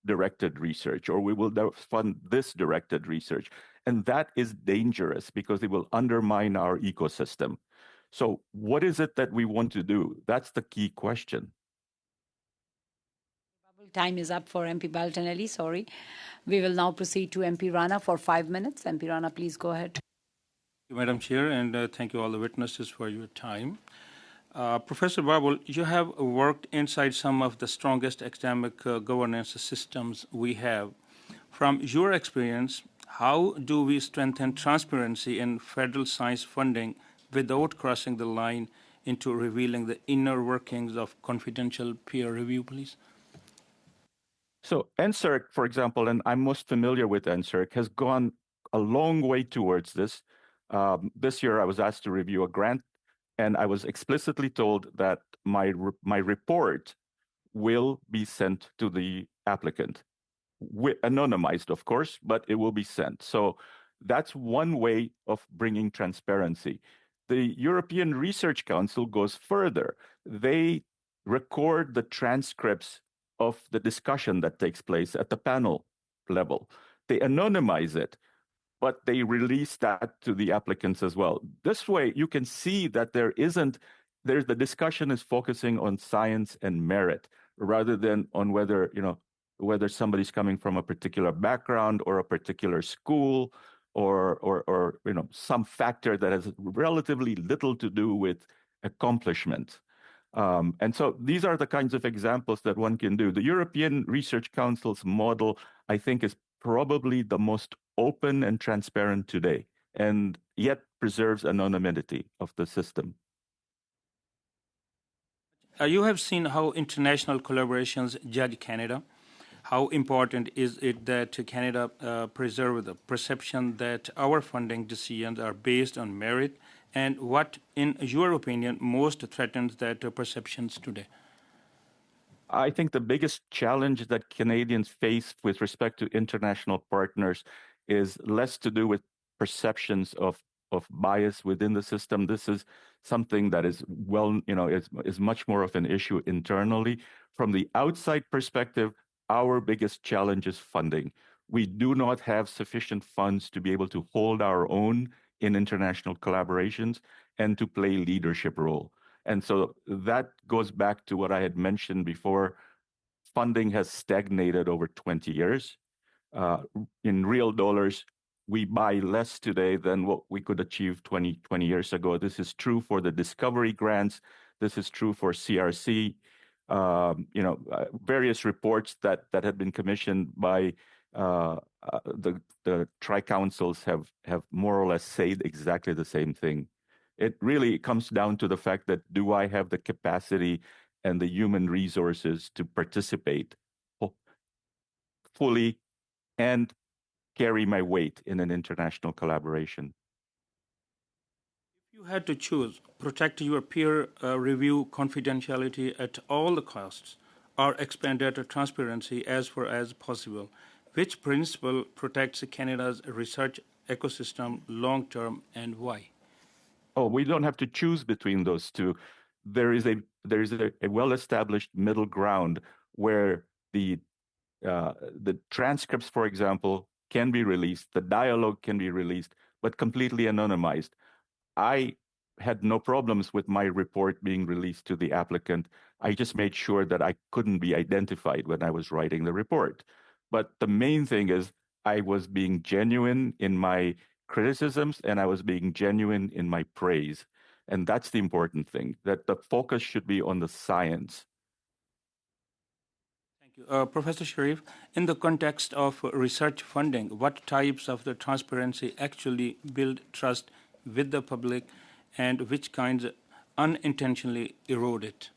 directed research, or we will fund this directed research. And that is dangerous because it will undermine our ecosystem. So what is it that we want to do? That's the key question. Time is up for MP Baltanelli, sorry. We will now proceed to MP Rana for 5 minutes. MP Rana, please go ahead. Thank you, Madam Chair, and thank you all the witnesses for your time. Professor Babul, you have worked inside some of the strongest academic governance systems we have. From your experience, how do we strengthen transparency in federal science funding without crossing the line into revealing the inner workings of confidential peer review, please? So NSERC, for example, and I'm most familiar with NSERC, has gone a long way towards this. This year, I was asked to review a grant, and I was explicitly told that my report will be sent to the applicant. Anonymized, of course, but it will be sent. So that's one way of bringing transparency. The European Research Council goes further. They record the transcripts of the discussion that takes place at the panel level. They anonymize it, but they release that to the applicants as well. This way, you can see that the discussion is focusing on science and merit rather than on whether somebody's coming from a particular background or a particular school or some factor that has relatively little to do with accomplishment. And so these are the kinds of examples that one can do. The European Research Council's model, I think, is probably the most open and transparent today, and yet preserves anonymity of the system. You have seen how international collaborations judge Canada. How important is it that Canada preserve the perception that our funding decisions are based on merit? And what, in your opinion, most threatens that perceptions today? I think the biggest challenge that Canadians face with respect to international partners is less to do with perceptions of bias within the system. This is something that is is much more of an issue internally. From the outside perspective, our biggest challenge is funding. We do not have sufficient funds to be able to hold our own in international collaborations and to play leadership role. And so that goes back to what I had mentioned before. Funding has stagnated over 20 years. In real dollars, we buy less today than what we could achieve 20 years ago. This is true for the discovery grants. This is true for CRC. various reports that had been commissioned by the tri-councils have more or less said exactly the same thing. It really comes down to the fact that do I have the capacity and the human resources to participate fully and carry my weight in an international collaboration? If you had to choose, protect your peer review confidentiality at all the costs or expand data transparency as far as possible, which principle protects Canada's research ecosystem long term and why? Oh, we don't have to choose between those two. There is a well-established middle ground where the transcripts, for example, can be released, the dialogue can be released, but completely anonymized. I had no problems with my report being released to the applicant. I just made sure that I couldn't be identified when I was writing the report. But the main thing is I was being genuine in my criticisms and I was being genuine in my praise. And that's the important thing, that the focus should be on the science. Thank you. Professor Sharif, in the context of research funding, what types of the transparency actually build trust with the public and which kinds unintentionally erode it?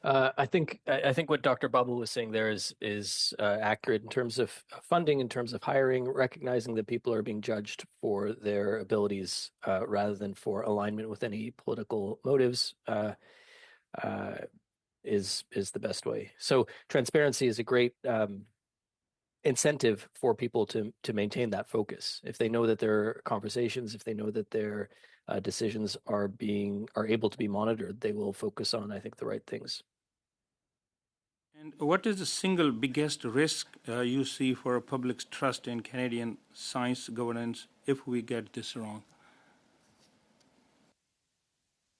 I think what Dr. Babu was saying there is accurate in terms of funding, in terms of hiring, recognizing that people are being judged for their abilities rather than for alignment with any political motives is the best way. So transparency is a great incentive for people to maintain that focus. If they know that their conversations, if they know that their decisions are able to be monitored, they will focus on, I think, the right things. And what is the single biggest risk you see for public's trust in Canadian science governance if we get this wrong?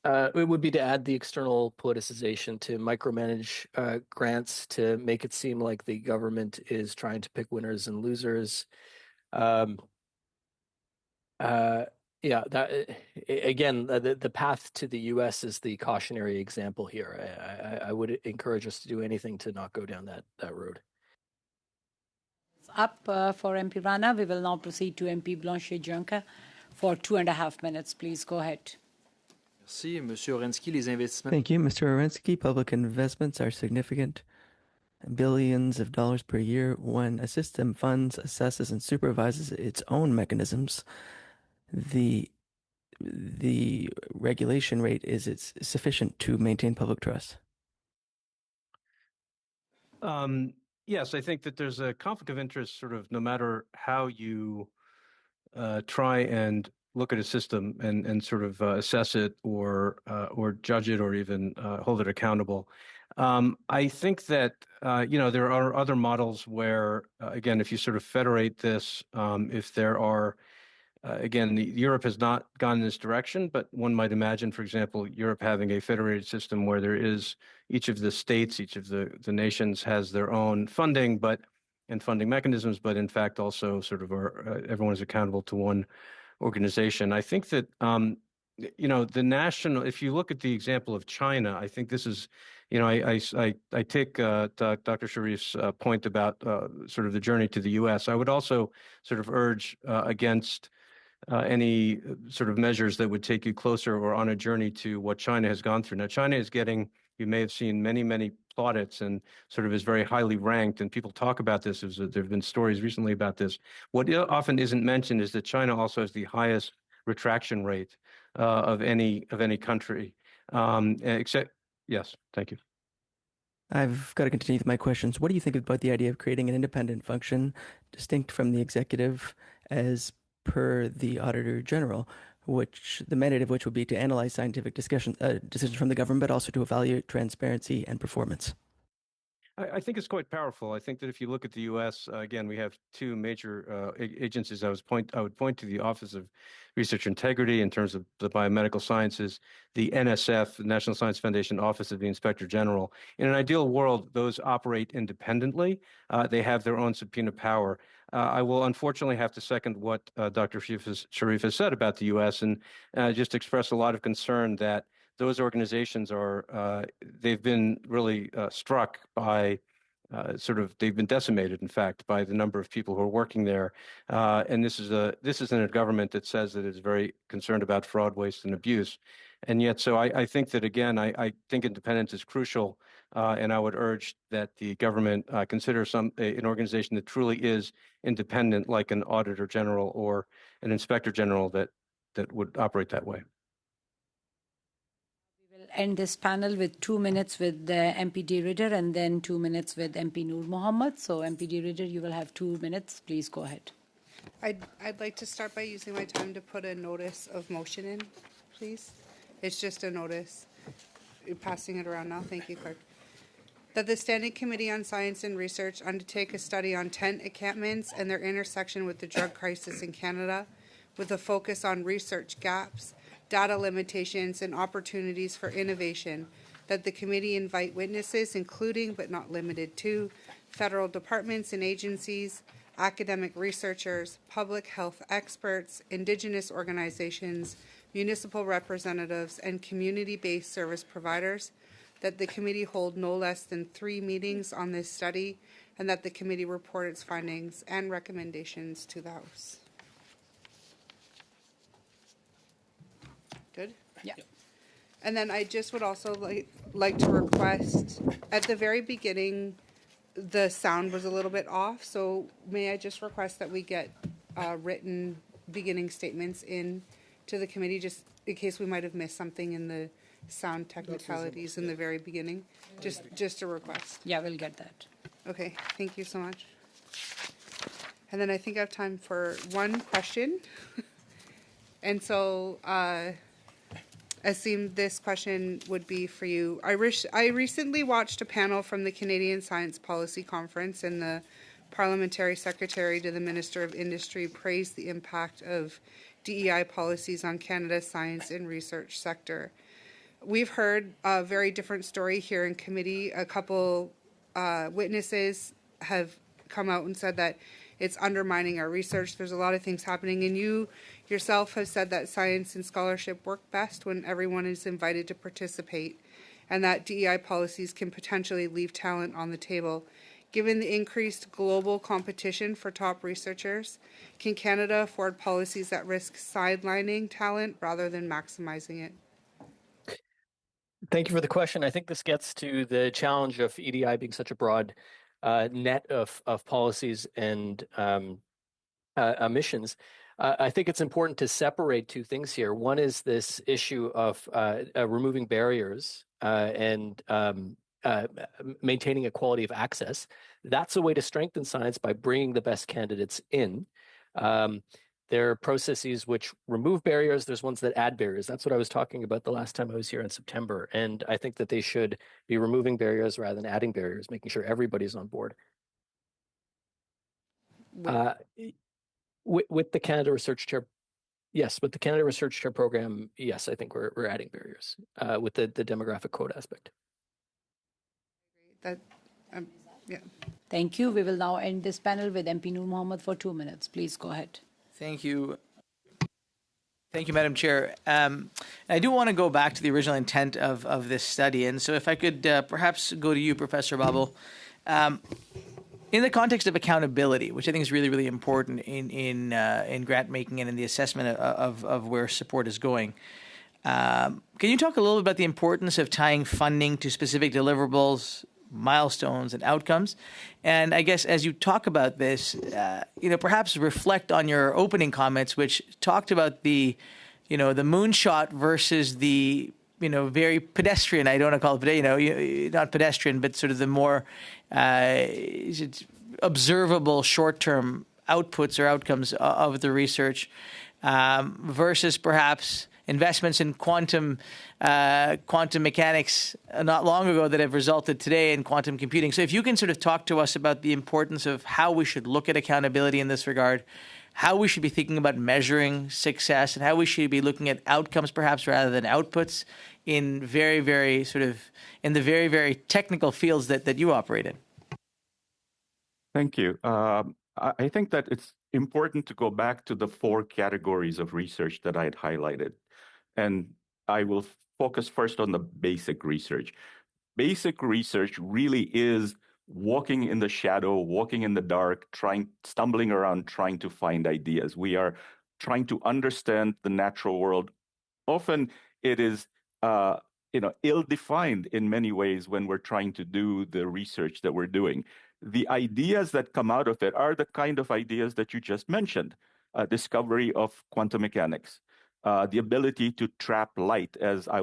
It would be to add the external politicization, to micromanage grants, to make it seem like the government is trying to pick winners and losers. Yeah, that again, the path to the U.S. is the cautionary example here. I would encourage us to do anything to not go down that road. Up for MP Rana. We will now proceed to MP Blanchet-Juncker for 2.5 minutes. Please go ahead. Merci, Monsieur Orensky. Les investissements. Thank you, Mr. Orensky. Public investments are significant, billions of dollars per year. When a system funds, assesses, and supervises its own mechanisms, the regulation rate is sufficient to maintain public trust. Yes, I think that there's a conflict of interest sort of no matter how you try and look at a system and sort of assess it or judge it or even hold it accountable. I think that there are other models where again, if you sort of federate this, if there are again, Europe has not gone in this direction, but one might imagine, for example, Europe having a federated system where there is each of the states, each of the nations has their own funding, and funding mechanisms, but in fact also sort of everyone is accountable to one organization. I think that the national. If you look at the example of China, I think this is, I take Dr. Sharif's point about sort of the journey to the U.S. I would also sort of urge against any sort of measures that would take you closer or on a journey to what China has gone through. Now, China is getting, you may have seen many plaudits and sort of is very highly ranked, and people talk about this. There have been stories recently about this. What often isn't mentioned is that China also has the highest retraction rate of any country, except, yes, thank you. I've got to continue with my questions. What do you think about the idea of creating an independent function distinct from the executive as per the Auditor General, which the mandate of which would be to analyze scientific decisions from the government, but also to evaluate transparency and performance? I think it's quite powerful. I think that if you look at the U.S., again, we have two major agencies. I would point to the Office of Research Integrity in terms of the biomedical sciences, the NSF, the National Science Foundation Office of the Inspector General. In an ideal world, those operate independently. They have their own subpoena power. I will unfortunately have to second what Dr. Sharif has said about the U.S. and just express a lot of concern that those organizations are, they've been really struck by they've been decimated, in fact, by the number of people who are working there. And this is in a government that says that it's very concerned about fraud, waste, and abuse. And yet, so I think that, again, I think independence is crucial. And I would urge that the government consider an organization that truly is independent, like an auditor general or an inspector general that would operate that way. We will end this panel with 2 minutes with MP De Ridder and then 2 minutes with MP Noor Mohammed. So MP De Ridder, you will have 2 minutes. Please go ahead. I'd like to start by using my time to put a notice of motion in, please. It's just a notice. You're passing it around now. Thank you, Clerk. That the Standing Committee on Science and Research undertake a study on tent encampments and their intersection with the drug crisis in Canada, with a focus on research gaps, data limitations, and opportunities for innovation. That the committee invite witnesses, including but not limited to federal departments and agencies, academic researchers, public health experts, Indigenous organizations, municipal representatives, and community-based service providers. That the committee hold no less than 3 meetings on this study, and that the committee report its findings and recommendations to the House. Good? Yeah. And then I just would also like to request, at the very beginning, the sound was a little bit off, so may I just request that we get written beginning statements in to the committee, just in case we might have missed something in the sound technicalities in the very beginning. Just a request. Yeah, we'll get that. Okay, thank you so much. And then I think I have time for one question. And so, Asim, this question would be for you. I recently watched a panel from the Canadian Science Policy Conference, and the Parliamentary Secretary to the Minister of Industry praised the impact of DEI policies on Canada's science and research sector. We've heard a very different story here in committee. A couple witnesses have come out and said that it's undermining our research. There's a lot of things happening, and you yourself have said that science and scholarship work best when everyone is invited to participate, and that DEI policies can potentially leave talent on the table. Given the increased global competition for top researchers, can Canada afford policies that risk sidelining talent rather than maximizing it? Thank you for the question. I think this gets to the challenge of EDI being such a broad net of policies and missions. I think it's important to separate 2 things here. One is this issue of removing barriers and maintaining a quality of access. That's a way to strengthen science by bringing the best candidates in. There are processes which remove barriers. There's ones that add barriers. That's what I was talking about the last time I was here in September. And I think that they should be removing barriers rather than adding barriers, making sure everybody's on board. With the Canada Research Chair, yes, with the Canada Research Chair program, yes, I think we're adding barriers with the demographic code aspect. Yeah. Thank you. We will now end this panel with MP Noor Mohammed for 2 minutes. Please go ahead. Thank you. Thank you, Madam Chair. I do want to go back to the original intent of this study. And so if I could perhaps go to you, Professor Babel. In the context of accountability, which I think is really, really important in grant making and in the assessment of where support is going, can you talk a little bit about the importance of tying funding to specific deliverables, milestones, and outcomes? And I guess as you talk about this, perhaps reflect on your opening comments, which talked about the moonshot versus the very pedestrian. I don't want to call it, not pedestrian, but sort of the more observable short-term outputs or outcomes of the research versus perhaps investments in quantum mechanics not long ago that have resulted today in quantum computing. So if you can sort of talk to us about the importance of how we should look at accountability in this regard, how we should be thinking about measuring success, and how we should be looking at outcomes perhaps rather than outputs in very, very in the very, very technical fields that you operate in. Thank you. I think that it's important to go back to the 4 categories of research that I had highlighted. And I will focus first on the basic research. Basic research really is walking in the shadow, walking in the dark, stumbling around, trying to find ideas. We are trying to understand the natural world. Often it is ill-defined in many ways when we're trying to do the research that we're doing. The ideas that come out of it are the kind of ideas that you just mentioned. Discovery of quantum mechanics, the ability to trap light, as I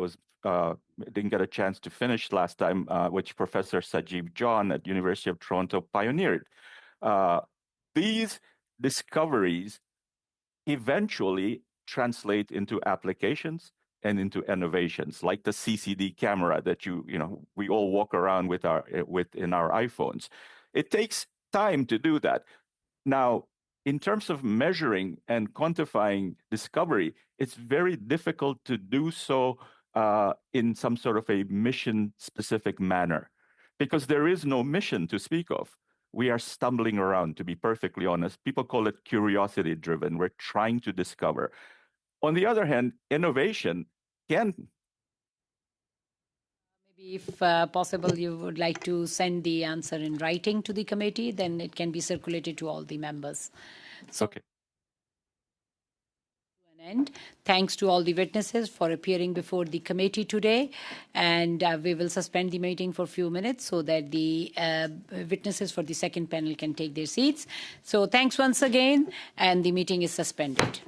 didn't get a chance to finish last time, which Professor Sajeev John at University of Toronto pioneered. These discoveries eventually translate into applications and into innovations, like the CCD camera that we all walk around with in our iPhones. It takes time to do that. Now, in terms of measuring and quantifying discovery, it's very difficult to do so in some sort of a mission-specific manner, because there is no mission to speak of. We are stumbling around, to be perfectly honest. People call it curiosity-driven. We're trying to discover. On the other hand, innovation can... Maybe if possible, you would like to send the answer in writing to the committee, then it can be circulated to all the members. So, Okay. And thanks to all the witnesses for appearing before the committee today. And we will suspend the meeting for a few minutes so that the witnesses for the second panel can take their seats. So thanks once again, and the meeting is suspended.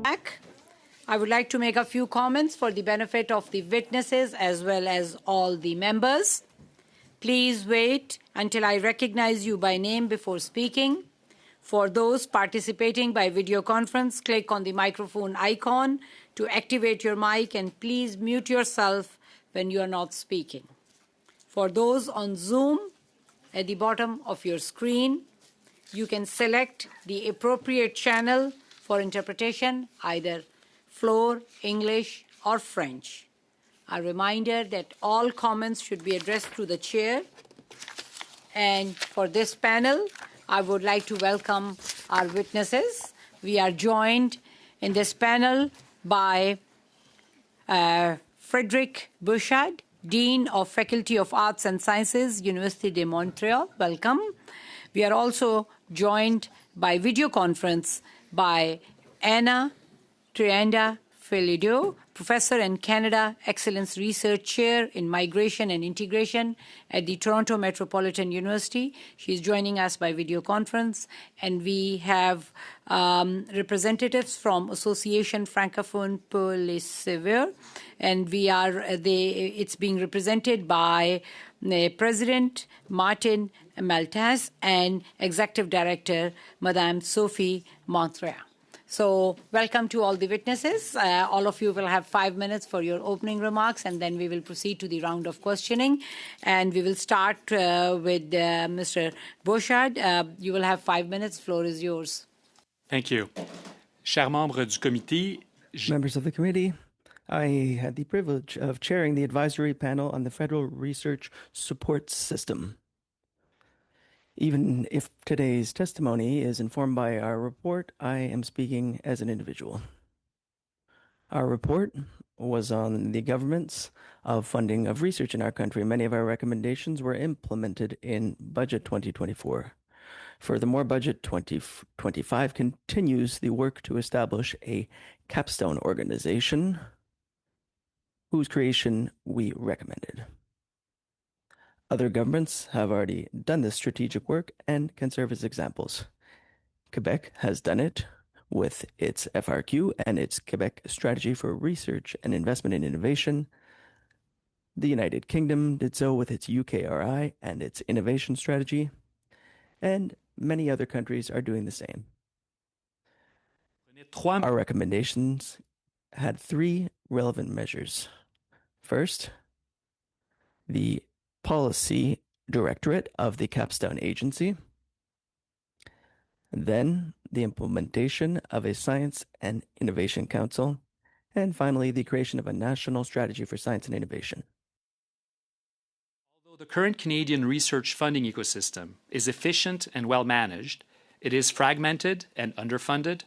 back. I would like to make a few comments for the benefit of the witnesses as well as all the members. Please wait until I recognize you by name before speaking. For those participating by video conference, click on the microphone icon to activate your mic, and please mute yourself when you are not speaking. For those on Zoom, at the bottom of your screen, you can select the appropriate channel for interpretation, either floor, English, or French. A reminder that all comments should be addressed to the chair. And for this panel, I would like to welcome our witnesses. We are joined in this panel by Frederic Bouchard, Dean of Faculty of Arts and Sciences, Université de Montréal. Welcome. We are also joined by video conference by Anna Trianda Felido, Professor and Canada Excellence Research Chair in Migration and Integration at the Toronto Metropolitan University. She's joining us by video conference. And we have representatives from Association Francophone pour les Sauveurs. And it's being represented by President Martin Maltaz and Executive Director Madame Sophie Montreal. So welcome to all the witnesses. All of you will have 5 minutes for your opening remarks, and then we will proceed to the round of questioning. And we will start with Mr. Bouchard. You will have 5 minutes. Floor is yours. Thank you. Chers membres du comité, Members of the committee, I had the privilege of chairing the advisory panel on the Federal Research Support System. Even if today's testimony is informed by our report, I am speaking as an individual. Our report was on the governance of funding of research in our country. Many of our recommendations were implemented in Budget 2024. Furthermore, Budget 2025 continues the work to establish a capstone organization whose creation we recommended. Other governments have already done this strategic work and can serve as examples. Quebec has done it with its FRQ and its Quebec Strategy for Research and Investment in Innovation. The United Kingdom did so with its UKRI and its Innovation Strategy, and many other countries are doing the same. Our recommendations had 3 relevant measures. First, the Policy Directorate of the Capstone Agency, then the implementation of a Science and Innovation Council, and finally the creation of a National Strategy for Science and Innovation. Although the current Canadian research funding ecosystem is efficient and well managed, it is fragmented and underfunded.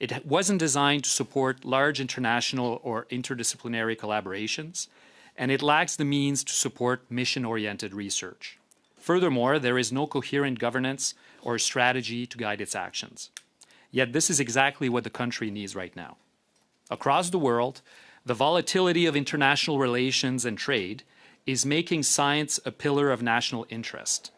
It wasn't designed to support large international or interdisciplinary collaborations, and it lacks the means to support mission-oriented research. Furthermore, there is no coherent governance or strategy to guide its actions. Yet this is exactly what the country needs right now. Across the world, the volatility of international relations and trade is making science a pillar of national interest.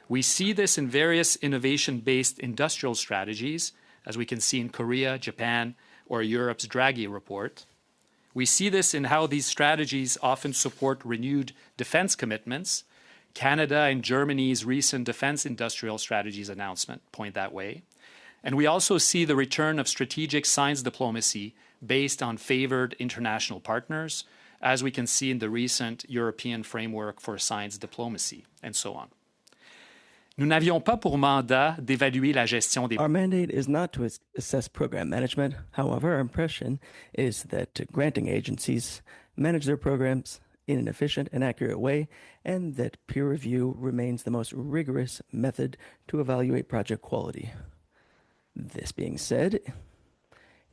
We see this in various innovation-based industrial strategies, as we can see in Korea, Japan, or Europe's Draghi report. We see this in how these strategies often support renewed defense commitments. Canada and Germany's recent defense industrial strategies announcement point that way. And we also see the return of strategic science diplomacy based on favored international partners, as we can see in the recent European Framework for Science Diplomacy, and so on. Nous n'avions pas pour mandat d'évaluer la gestion des... Our mandate is not to assess program management. However, our impression is that granting agencies manage their programs in an efficient and accurate way, and that peer review remains the most rigorous method to evaluate project quality. This being said,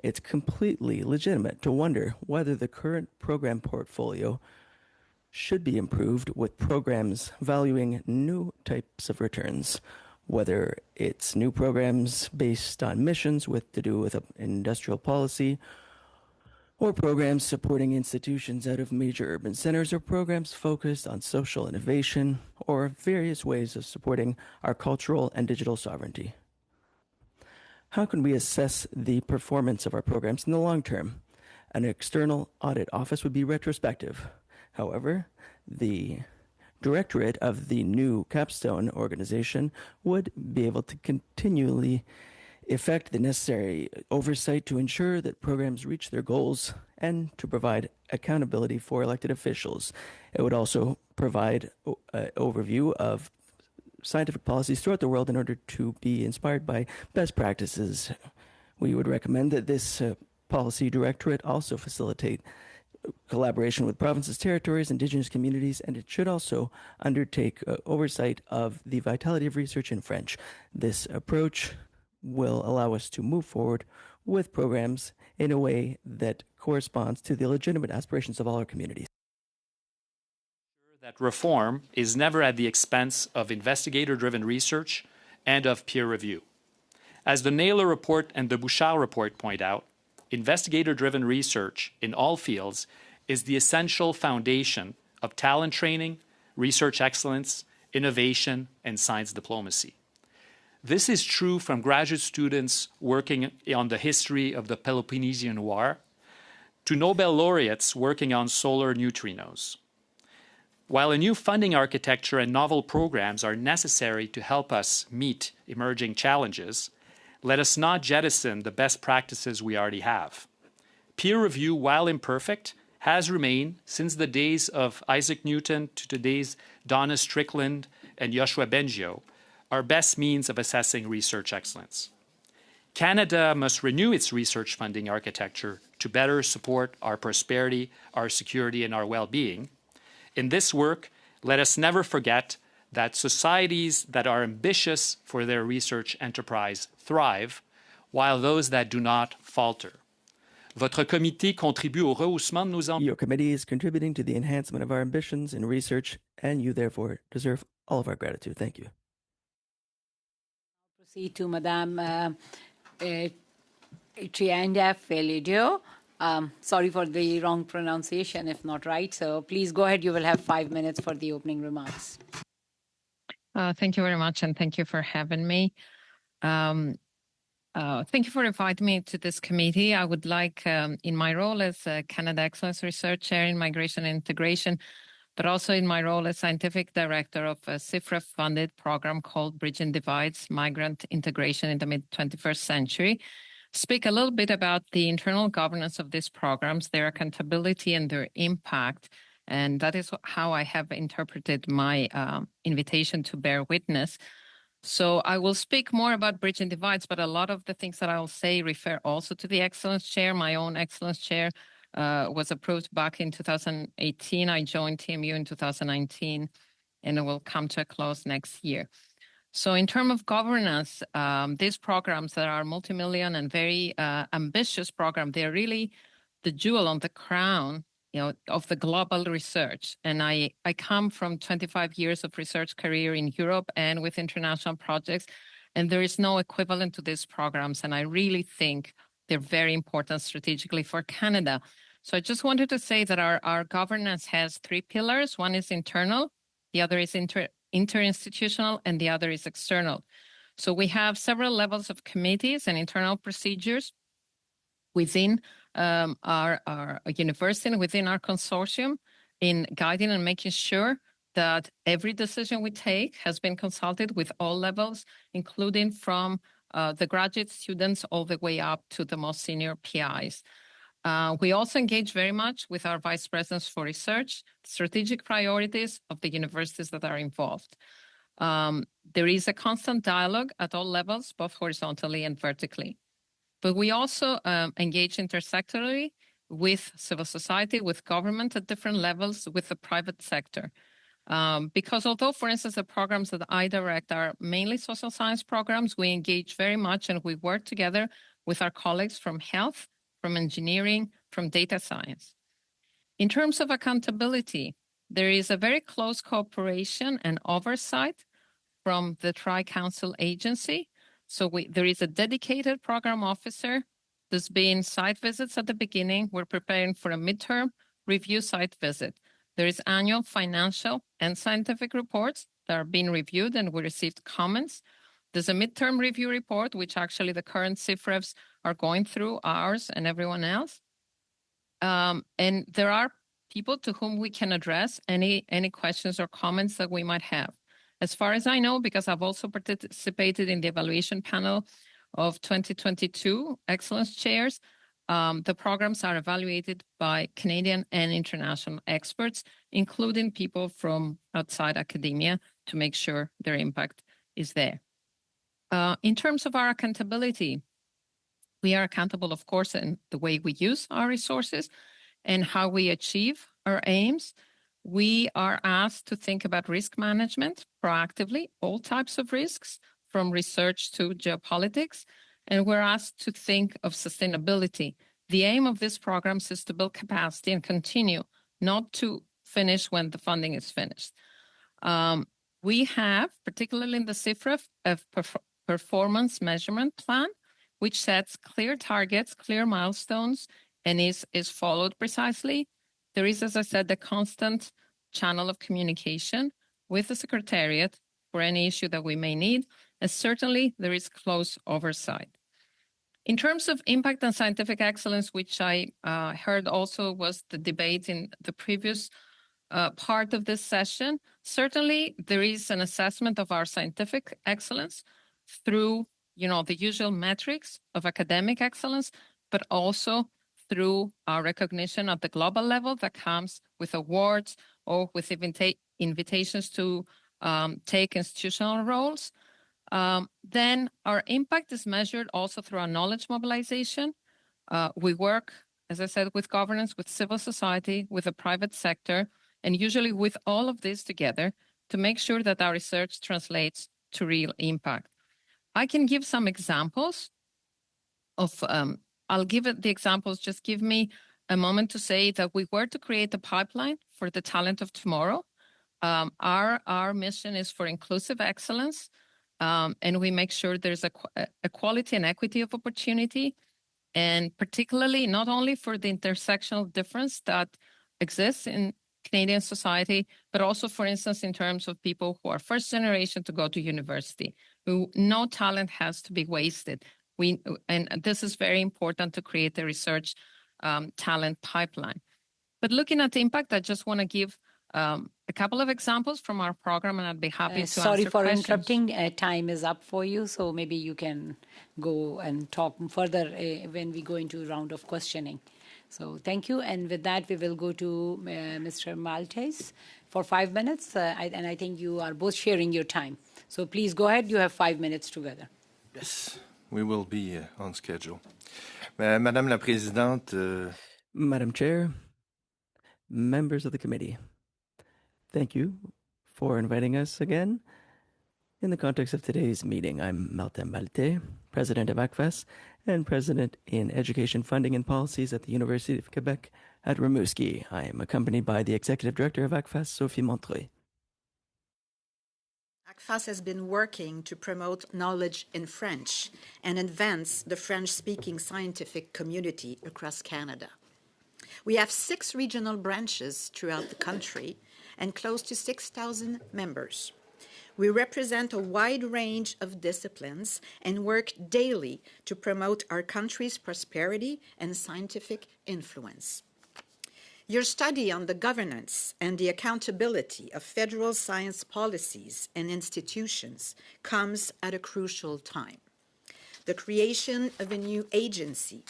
it's completely legitimate to wonder whether the current program portfolio should be improved with programs valuing new types of returns, whether it's new programs based on missions to do with industrial policy, or programs supporting institutions out of major urban centers, or programs focused on social innovation, or various ways of supporting our cultural and digital sovereignty. How can we assess the performance of our programs in the long term? An external audit office would be retrospective. However, the directorate of the new capstone organization would be able to continually effect the necessary oversight to ensure that programs reach their goals and to provide accountability for elected officials. It would also provide an overview of scientific policies throughout the world in order to be inspired by best practices. We would recommend that this policy directorate also facilitate collaboration with provinces, territories, indigenous communities, and it should also undertake oversight of the vitality of research in French. This approach will allow us to move forward with programs in a way that corresponds to the legitimate aspirations of all our communities. That reform is never at the expense of investigator-driven research and of peer review. As the Naylor report and the Bouchard report point out, investigator-driven research in all fields is the essential foundation of talent training, research excellence, innovation, and science diplomacy. This is true from graduate students working on the history of the Peloponnesian War to Nobel laureates working on solar neutrinos. While a new funding architecture and novel programs are necessary to help us meet emerging challenges, let us not jettison the best practices we already have. Peer review, while imperfect, has remained, since the days of Isaac Newton to today's Donna Strickland and Yoshua Bengio, our best means of assessing research excellence. Canada must renew its research funding architecture to better support our prosperity, our security, and our well-being. In this work, let us never forget that societies that are ambitious for their research enterprise thrive, while those that do not falter. Votre comité contribue au rehaussement de nos ambitions. Your committee is contributing to the enhancement of our ambitions in research, and you therefore deserve all of our gratitude. Thank you. Proceed to Madame Trianda Felidio. Sorry for the wrong pronunciation, if not right. So please go ahead. You will have 5 minutes for the opening remarks. Thank you very much, and thank you for having me. Thank you for inviting me to this committee. I would like, in my role as Canada Excellence Research Chair in Migration and Integration, but also in my role as Scientific Director of a CIFRA-funded program called Bridging Divides, Migrant Integration in the Mid-21st Century, speak a little bit about the internal governance of these programs, their accountability and their impact. And that is how I have interpreted my invitation to bear witness. So I will speak more about Bridging Divides, but a lot of the things that I'll say refer also to the Excellence Chair. My own Excellence Chair was approved back in 2018. I joined TMU in 2019, and it will come to a close next year. So in terms of governance, these programs that are multi-million and very ambitious programs, they're really the jewel on the crown, of the global research. And I come from 25 years of research career in Europe and with international projects, and there is no equivalent to these programs. And I really think they're very important strategically for Canada. So I just wanted to say that our governance has 3 pillars. One is internal, the other is interinstitutional, and the other is external. So we have several levels of committees and internal procedures within our university and within our consortium in guiding and making sure that every decision we take has been consulted with all levels, including from the graduate students all the way up to the most senior PIs. We also engage very much with our vice presidents for research, strategic priorities of the universities that are involved. There is a constant dialogue at all levels, both horizontally and vertically. But we also engage intersectorally with civil society, with government at different levels, with the private sector. Because although, for instance, the programs that I direct are mainly social science programs, we engage very much and we work together with our colleagues from health, from engineering, from data science. In terms of accountability, there is a very close cooperation and oversight from the Tri-Council agency. So there is a dedicated program officer. There's been site visits at the beginning. We're preparing for a midterm review site visit. There is annual financial and scientific reports that are being reviewed, and we received comments. There's a midterm review report, which actually the current CIFREVs are going through, ours and everyone else. And there are people to whom we can address any questions or comments that we might have. As far as I know, because I've also participated in the evaluation panel of 2022 Excellence Chairs, the programs are evaluated by Canadian and international experts, including people from outside academia, to make sure their impact is there. In terms of our accountability, we are accountable, of course, in the way we use our resources and how we achieve our aims. We are asked to think about risk management proactively, all types of risks, from research to geopolitics, and we're asked to think of sustainability. The aim of these programs is to build capacity and continue, not to finish when the funding is finished. We have, particularly in the CIFREF, a performance measurement plan, which sets clear targets, clear milestones, and is followed precisely. There is, as I said, the constant channel of communication with the Secretariat for any issue that we may need, and certainly there is close oversight. In terms of impact and scientific excellence, which I heard also was the debate in the previous part of this session, certainly there is an assessment of our scientific excellence through, the usual metrics of academic excellence, but also through our recognition at the global level that comes with awards or with invitations to take institutional roles. Then our impact is measured also through our knowledge mobilization. We work, as I said, with governance, with civil society, with the private sector, and usually with all of this together to make sure that our research translates to real impact. I can give some examples of, I'll give it the examples, just give me a moment to say that we were to create a pipeline for the talent of tomorrow. Our mission is for inclusive excellence, and we make sure there's equality and equity of opportunity, and particularly not only for the intersectional difference that exists in Canadian society, but also, for instance, in terms of people who are first generation to go to university, who no talent has to be wasted. And this is very important to create a research talent pipeline. But looking at impact, I just want to give a couple of examples from our program, and I'd be happy to answer questions. Sorry for interrupting. Time is up for you, so maybe you can go and talk further when we go into a round of questioning. So thank you. And with that, we will go to Mr. Maltese for 5 minutes. And I think you are both sharing your time. So please go ahead. You have 5 minutes together. Yes, we will be on schedule. Madame la Présidente. Madam Chair, members of the committee, thank you for inviting us again. In the context of today's meeting, I'm Martin Maltais, President of ACFAS and President in Education Funding and Policies at the University of Quebec at Rimouski. I am accompanied by the Executive Director of ACFAS, Sophie Montreuil. ACFAS has been working to promote knowledge in French and advance the French-speaking scientific community across Canada. We have 6 regional branches throughout the country and close to 6,000 members. We represent a wide range of disciplines and work daily to promote our country's prosperity and scientific influence. Your study on the governance and the accountability of federal science policies and institutions comes at a crucial time. The creation of a new agency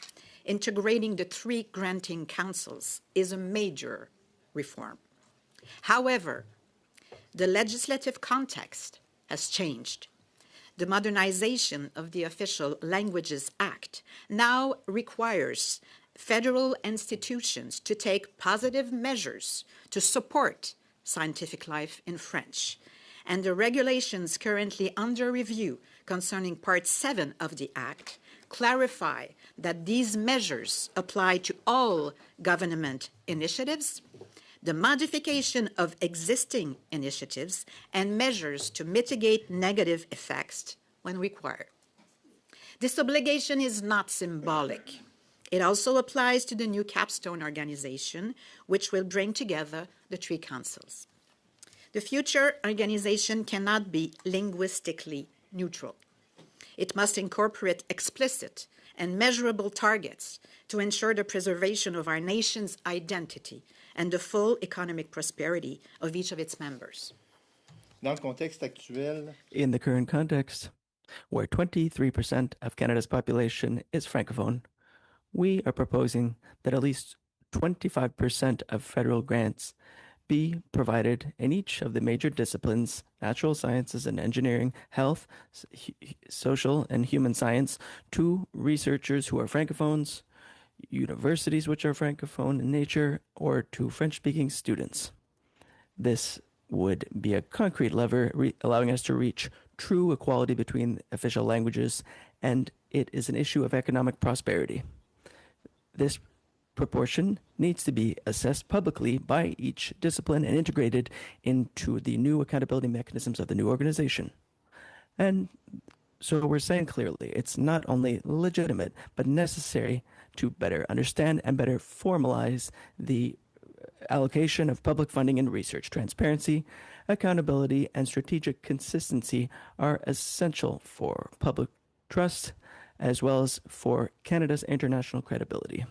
integrating the 3 granting councils is a major reform. However, the legislative context has changed. The modernization of the Official Languages Act now requires federal institutions to take positive measures to support scientific life in French. And the regulations currently under review concerning Part 7 of the Act clarify that these measures apply to all government initiatives, the modification of existing initiatives, and measures to mitigate negative effects when required. This obligation is not symbolic. It also applies to the new capstone organization, which will bring together the 3 councils. The future organization cannot be linguistically neutral. It must incorporate explicit and measurable targets to ensure the preservation of our nation's identity and the full economic prosperity of each of its members. Dans le contexte actuel, In the current context, where 23% of Canada's population is francophone, we are proposing that at least 25% of federal grants be provided in each of the major disciplines: natural sciences and engineering, health, social and human science, to researchers who are francophones, universities which are francophone in nature, or to French-speaking students. This would be a concrete lever allowing us to reach true equality between official languages, and it is an issue of economic prosperity. This proportion needs to be assessed publicly by each discipline and integrated into the new accountability mechanisms of the new organization. And so we're saying clearly, it's not only legitimate, but necessary to better understand and better formalize the allocation of public funding in research. Transparency, accountability, and strategic consistency are essential for public trust, as well as for Canada's international credibility.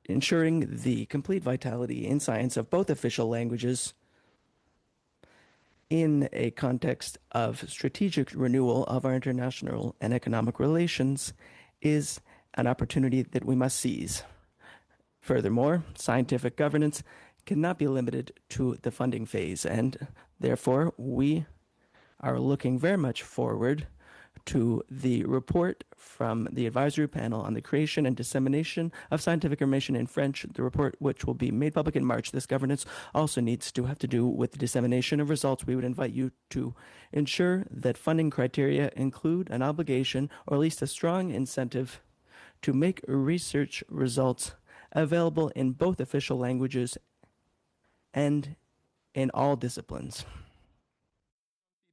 Ensuring the complete vitality in science of both official languages in a context of strategic renewal of our international and economic relations is an opportunity that we must seize. Furthermore, scientific governance cannot be limited to the funding phase, and therefore we are looking very much forward to the report from the advisory panel on the creation and dissemination of scientific information in French, the report which will be made public in March. This governance also needs to have to do with the dissemination of results. We would invite you to ensure that funding criteria include an obligation, or at least a strong incentive, to make research results available in both official languages and in all disciplines.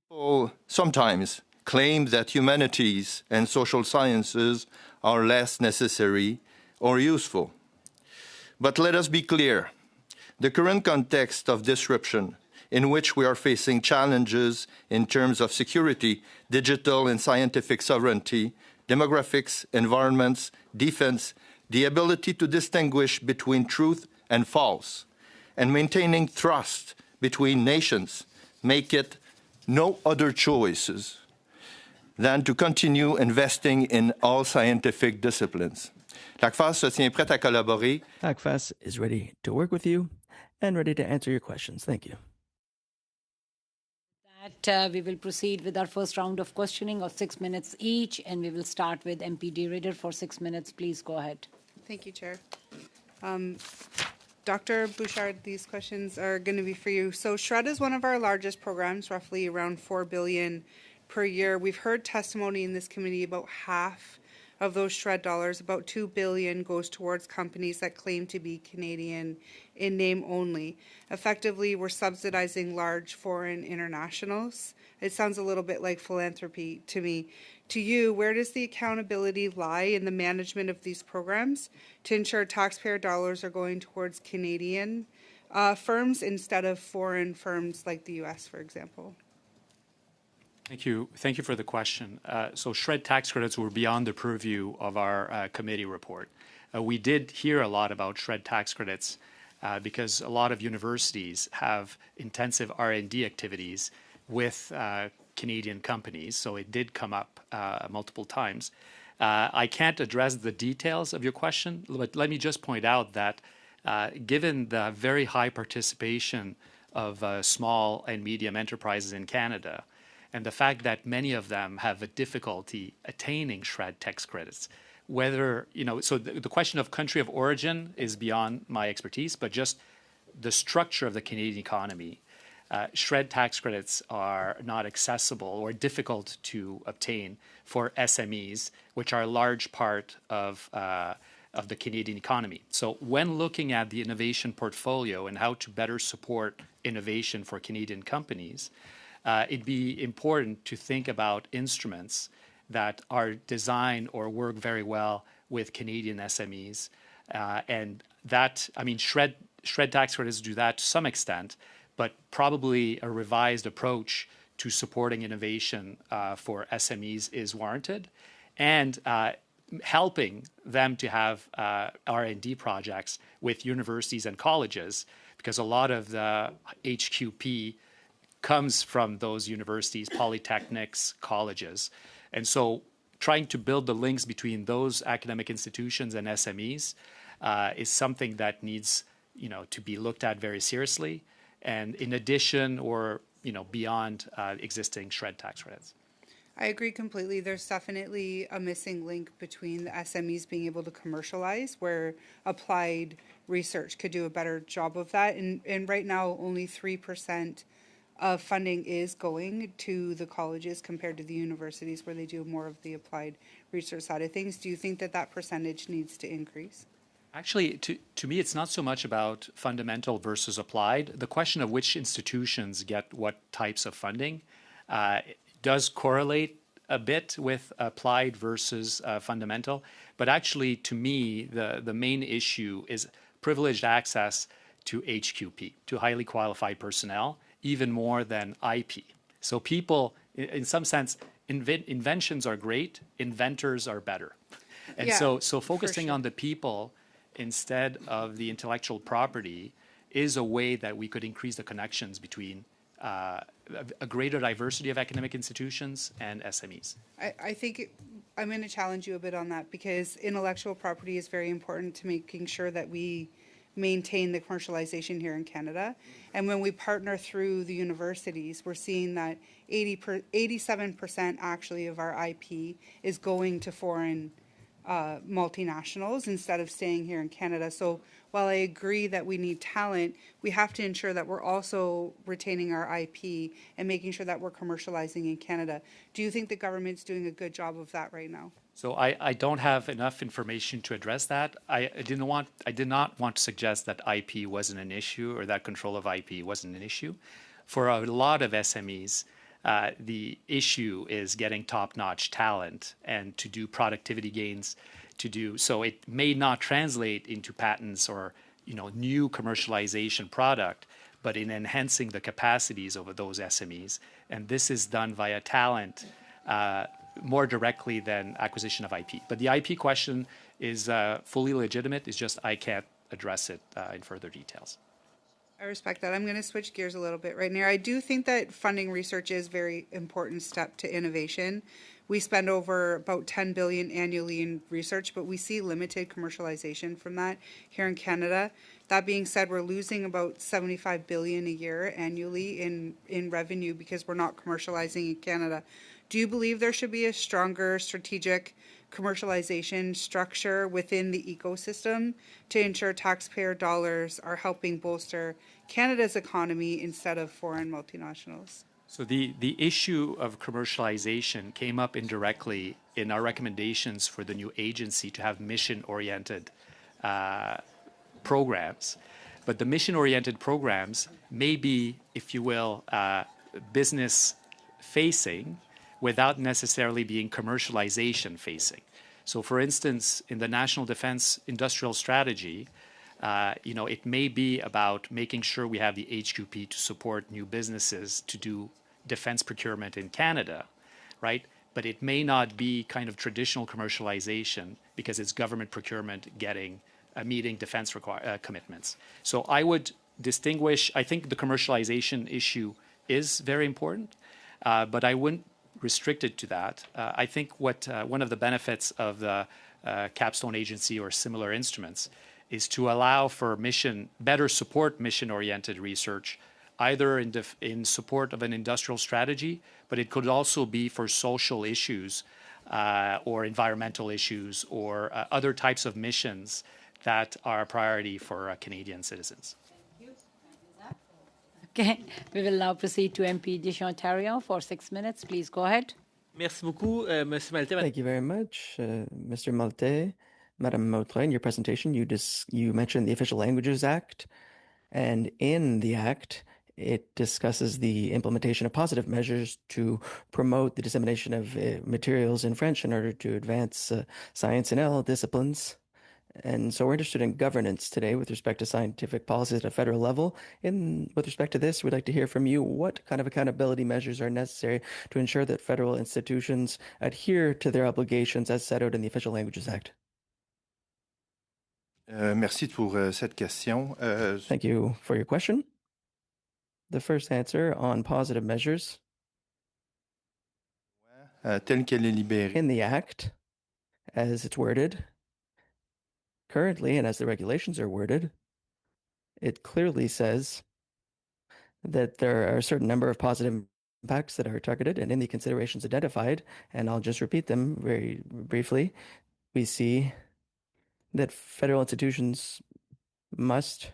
People sometimes claim that humanities and social sciences are less necessary or useful. But let us be clear. The current context of disruption, in which we are facing challenges in terms of security, digital and scientific sovereignty, demographics, environments, defense, the ability to distinguish between truth and false, and maintaining trust between nations, make it no other choices than to continue investing in all scientific disciplines. L'ACFAS se tient prête à collaborer. ACFAS is ready to work with you and ready to answer your questions. Thank you. We will proceed with our first round of questioning of 6 minutes each, and we will start with MPD Ritter for 6 minutes. Please go ahead. Thank you, Chair. Dr. Bouchard, these questions are going to be for you. So SHRED is one of our largest programs, roughly around $4 billion per year. We've heard testimony in this committee about half of those SHRED dollars, about $2 billion, goes towards companies that claim to be Canadian in name only. Effectively, we're subsidizing large foreign internationals. It sounds a little bit like philanthropy to me. To you, where does the accountability lie in the management of these programs to ensure taxpayer dollars are going towards Canadian firms instead of foreign firms like the U.S., for example? Thank you. Thank you for the question. So SHRED tax credits were beyond the purview of our committee report. We did hear a lot about SHRED tax credits because a lot of universities have intensive R&D activities with Canadian companies, so it did come up multiple times. I can't address the details of your question, but let me just point out that given the very high participation of small and medium enterprises in Canada, and the fact that many of them have a difficulty attaining SHRED tax credits, whether, so the question of country of origin is beyond my expertise, but just the structure of the Canadian economy, SHRED tax credits are not accessible or difficult to obtain for SMEs, which are a large part of the Canadian economy. So when looking at the innovation portfolio and how to better support innovation for Canadian companies, it'd be important to think about instruments that are designed or work very well with Canadian SMEs. And that, SHRED tax credits do that to some extent, but probably a revised approach to supporting innovation for SMEs is warranted, and helping them to have R&D projects with universities and colleges, because a lot of the HQP comes from those universities, polytechnics, colleges. And so trying to build the links between those academic institutions and SMEs is something that needs, to be looked at very seriously, and in addition or, beyond existing SR&ED tax credits. I agree completely. There's definitely a missing link between the SMEs being able to commercialize, where applied research could do a better job of that. And right now, only 3% of funding is going to the colleges compared to the universities, where they do more of the applied research side of things. Do you think that that percentage needs to increase? Actually, to me, it's not so much about fundamental versus applied. The question of which institutions get what types of funding does correlate a bit with applied versus fundamental. But actually, to me, the main issue is privileged access to HQP, to highly qualified personnel, even more than IP. So people, in some sense, inventions are great, inventors are better. And Yeah, so focusing sure. on the people instead of the intellectual property is a way that we could increase the connections between a greater diversity of academic institutions and SMEs. I think I'm going to challenge you a bit on that, because intellectual property is very important to making sure that we maintain the commercialization here in Canada. And when we partner through the universities, we're seeing that 87% actually of our IP is going to foreign multinationals instead of staying here in Canada. So while I agree that we need talent, we have to ensure that we're also retaining our IP and making sure that we're commercializing in Canada. Do you think the government's doing a good job of that right now? So I don't have enough information to address that. I did not want to suggest that IP wasn't an issue or that control of IP wasn't an issue. For a lot of SMEs, the issue is getting top-notch talent and to do productivity gains, so it may not translate into patents or new commercialization product, but in enhancing the capacities of those SMEs. And this is done via talent more directly than acquisition of IP. But the IP question is fully legitimate. It's just I can't address it in further details. I respect that. I'm going to switch gears a little bit right now. I do think that funding research is a very important step to innovation. We spend over about $10 billion annually in research, but we see limited commercialization from that here in Canada. That being said, we're losing about $75 billion a year annually in revenue because we're not commercializing in Canada. Do you believe there should be a stronger strategic commercialization structure within the ecosystem to ensure taxpayer dollars are helping bolster Canada's economy instead of foreign multinationals? So the issue of commercialization came up indirectly in our recommendations for the new agency to have mission-oriented programs. But the mission-oriented programs may be, if you will, business-facing without necessarily being commercialization-facing. So, for instance, in the National Defense Industrial Strategy, it may be about making sure we have the HQP to support new businesses to do defense procurement in Canada, right? But it may not be kind of traditional commercialization because it's government procurement meeting defense commitments. So I would distinguish. I think the commercialization issue is very important, but I wouldn't restrict it to that. I think one of the benefits of the capstone agency or similar instruments is to allow for better support mission-oriented research, either in support of an industrial strategy, but it could also be for social issues or environmental issues or other types of missions that are a priority for Canadian citizens. Okay, we will now proceed to MP Deschamps-Ontario for 6 minutes. Please go ahead. Merci beaucoup, Monsieur Maltais. Thank you very much, Mr. Maltais. Madame Mautlin, in your presentation, you mentioned the Official Languages Act, and in the Act, it discusses the implementation of positive measures to promote the dissemination of materials in French in order to advance science and all disciplines. And so we're interested in governance today with respect to scientific policies at a federal level. And with respect to this, we'd like to hear from you what kind of accountability measures are necessary to ensure that federal institutions adhere to their obligations as set out in the Official Languages Act. Merci pour cette question. Thank you for your question. The first answer on positive measures. Telle qu'elle est libérée. In the Act, as it's worded, currently, and as the regulations are worded, it clearly says that there are a certain number of positive impacts that are targeted, and in the considerations identified, and I'll just repeat them very briefly, we see that federal institutions must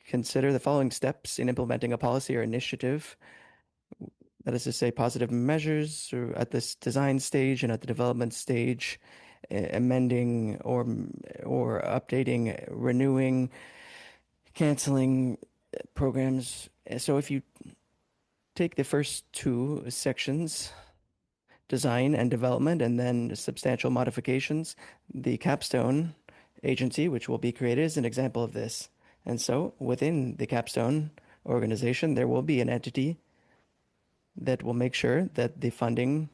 consider the following steps in implementing a policy or initiative. That is to say, positive measures at this design stage and at the development stage, amending or updating, renewing, canceling programs. So if you take the first two sections, design and development, and then substantial modifications, the capstone agency, which will be created, is an example of this. And so within the capstone organization, there will be an entity that will make sure that the funding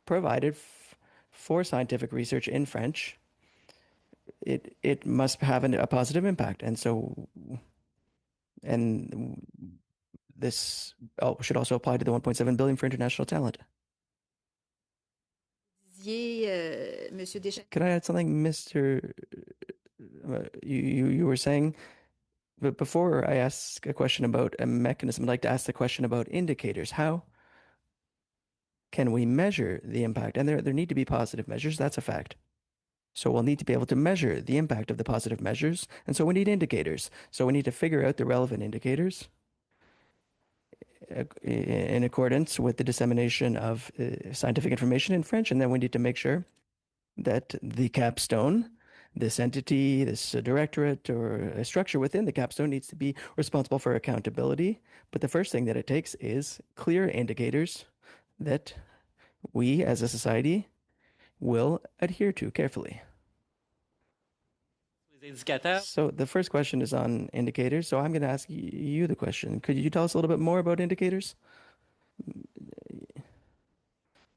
provided for scientific research in French, it must have a positive impact. And so, and this should also apply to the 1.7 billion for international talent. Could I add something, Mr. You were saying, but before I ask a question about a mechanism, I'd like to ask the question about indicators. How can we measure the impact? And there need to be positive measures, that's a fact. So we'll need to be able to measure the impact of the positive measures. And so we need indicators. So we need to figure out the relevant indicators in accordance with the dissemination of scientific information in French. And then we need to make sure that the capstone, this entity, this directorate or a structure within the capstone needs to be responsible for accountability. But the first thing that it takes is clear indicators that we as a society will adhere to carefully. So the first question is on indicators. So I'm going to ask you the question. Could you tell us a little bit more about indicators?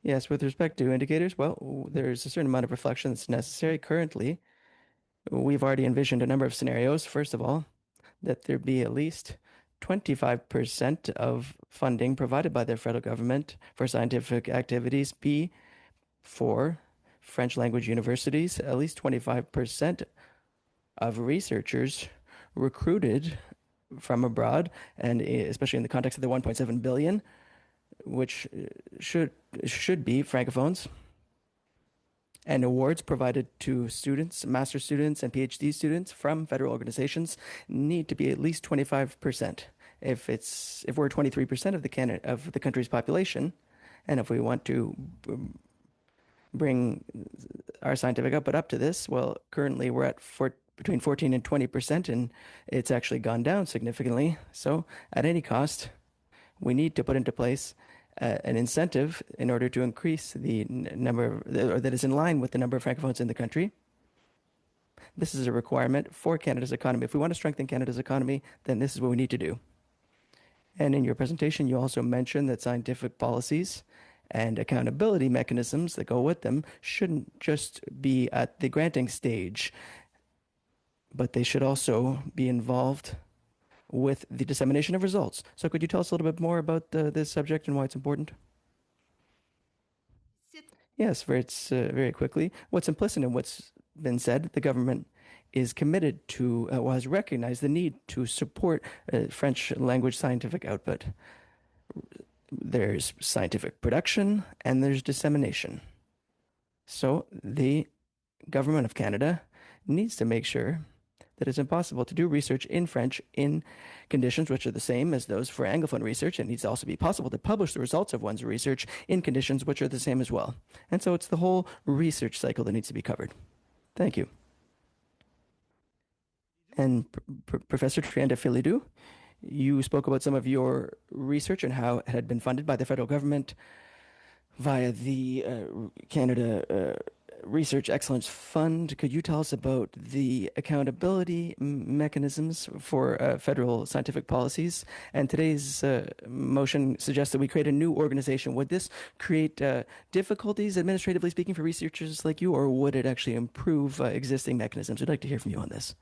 Yes, with respect to indicators, well, there's a certain amount of reflection that's necessary. Currently, we've already envisioned a number of scenarios. First of all, that there be at least 25% of funding provided by the federal government for scientific activities be for French language universities, at least 25% of researchers recruited from abroad, and especially in the context of the 1.7 billion, which should be francophones, and awards provided to students, master students, and PhD students from federal organizations need to be at least 25%. If we're 23% of the country's population, and if we want to bring our scientific output up to this, well, currently we're at between 14 and 20%, and it's actually gone down significantly. So at any cost, we need to put into place an incentive in order to increase the number that is in line with the number of francophones in the country. This is a requirement for Canada's economy. If we want to strengthen Canada's economy, then this is what we need to do. And in your presentation, you also mentioned that scientific policies and accountability mechanisms that go with them shouldn't just be at the granting stage, but they should also be involved with the dissemination of results. So could you tell us a little bit more about this subject and why it's important? Yes, very quickly. What's implicit in what's been said, the government is committed to, has recognized the need to support French language scientific output. There's scientific production and there's dissemination. So the government of Canada needs to make sure that it's impossible to do research in French in conditions which are the same as those for Anglophone research. It needs to also be possible to publish the results of one's research in conditions which are the same as well. And so it's the whole research cycle that needs to be covered. Thank you. And Professor Trianda-Philidou, you spoke about some of your research and how it had been funded by the federal government via the Canada Research Excellence Fund. Could you tell us about the accountability mechanisms for federal scientific policies? And today's motion suggests that we create a new organization. Would this create difficulties, administratively speaking, for researchers like you, or would it actually improve existing mechanisms? We'd like to hear from you on this.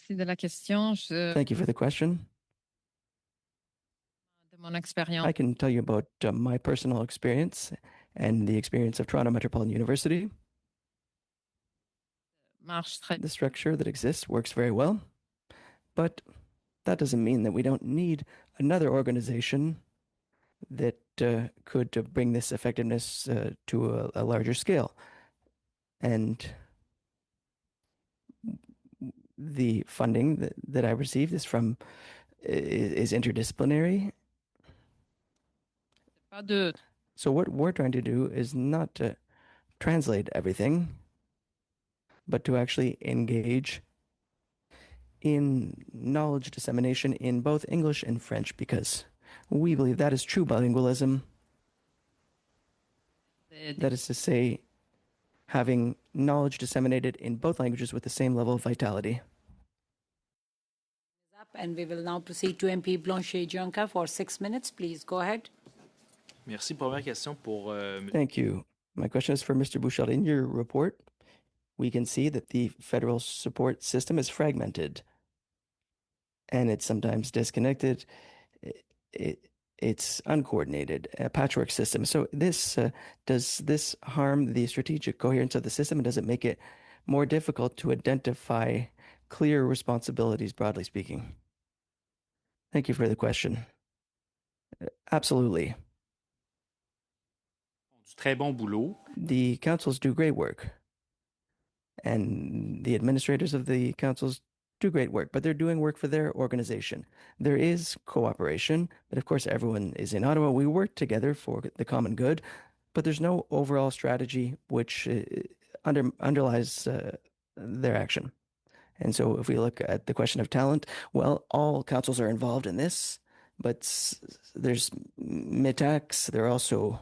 Thank you for the question. I can tell you about my personal experience and the experience of Toronto Metropolitan University. The structure that exists works very well, but that doesn't mean that we don't need another organization that could bring this effectiveness to a larger scale. And the funding that I received is interdisciplinary. So what we're trying to do is not to translate everything, but to actually engage in knowledge dissemination in both English and French, because we believe that is true bilingualism. That is to say, having knowledge disseminated in both languages with the same level of vitality. And we will now proceed to MP Blanchet-Janka for 6 minutes. Please go ahead. Merci. Première question pour. Thank you. My question is for Mr. Bouchard. In your report, we can see that the federal support system is fragmented and it's sometimes disconnected. It's uncoordinated, a patchwork system. So does this harm the strategic coherence of the system, and does it make it more difficult to identify clear responsibilities, broadly speaking? Thank you for the question. Absolutely. Très bon boulot. The councils do great work, and the administrators of the councils do great work, but they're doing work for their organization. There is cooperation, but of course everyone is in Ottawa. We work together for the common good, but there's no overall strategy which underlies their action. And so if we look at the question of talent, well, all councils are involved in this, but there's MITACs, there are also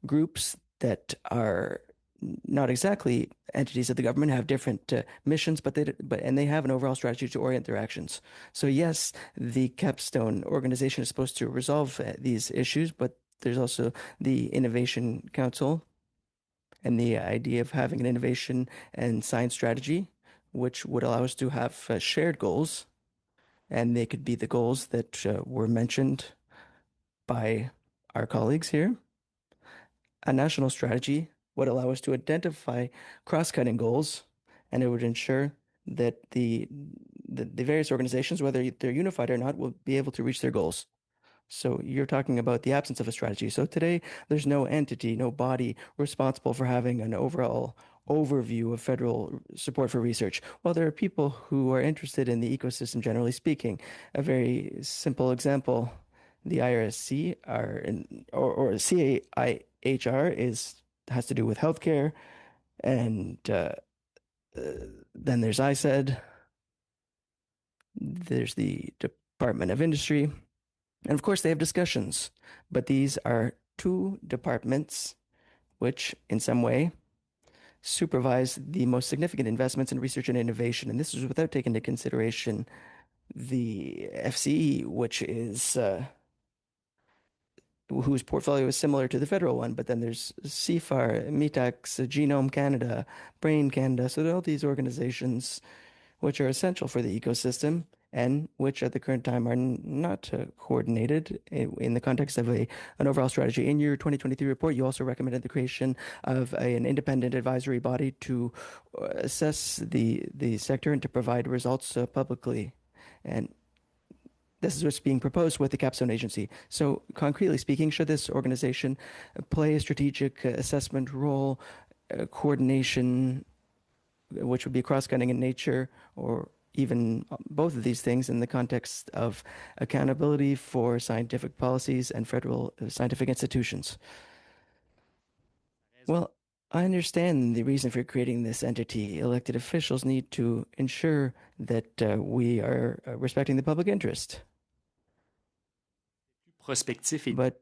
groups that are not exactly entities of the government, have different missions, but they have an overall strategy to orient their actions. So yes, the Capstone organization is supposed to resolve these issues, but there's also the Innovation Council and the idea of having an innovation and science strategy, which would allow us to have shared goals, and they could be the goals that were mentioned by our colleagues here. A national strategy would allow us to identify cross-cutting goals, and it would ensure that the various organizations, whether they're unified or not, will be able to reach their goals. So you're talking about the absence of a strategy. So today, there's no entity, no body responsible for having an overall overview of federal support for research. Well, there are people who are interested in the ecosystem, generally speaking. A very simple example, the IRSC or CAIHR has to do with healthcare, and then there's ISED, there's the Department of Industry, and of course they have discussions, but these are two departments which in some way supervise the most significant investments in research and innovation, and this is without taking into consideration the FCE, which is whose portfolio is similar to the federal one, but then there's CFAR, MITACs, Genome Canada, Brain Canada. So there are all these organizations which are essential for the ecosystem and which at the current time are not coordinated in the context of an overall strategy. In your 2023 report, you also recommended the creation of an independent advisory body to assess the sector and to provide results publicly. And this is what's being proposed with the Capstone Agency. So concretely speaking, should this organization play a strategic assessment role, coordination, which would be cross-cutting in nature, or even both of these things in the context of accountability for scientific policies and federal scientific institutions? Well, I understand the reason for creating this entity. Elected officials need to ensure that we are respecting the public interest. Prospectif. But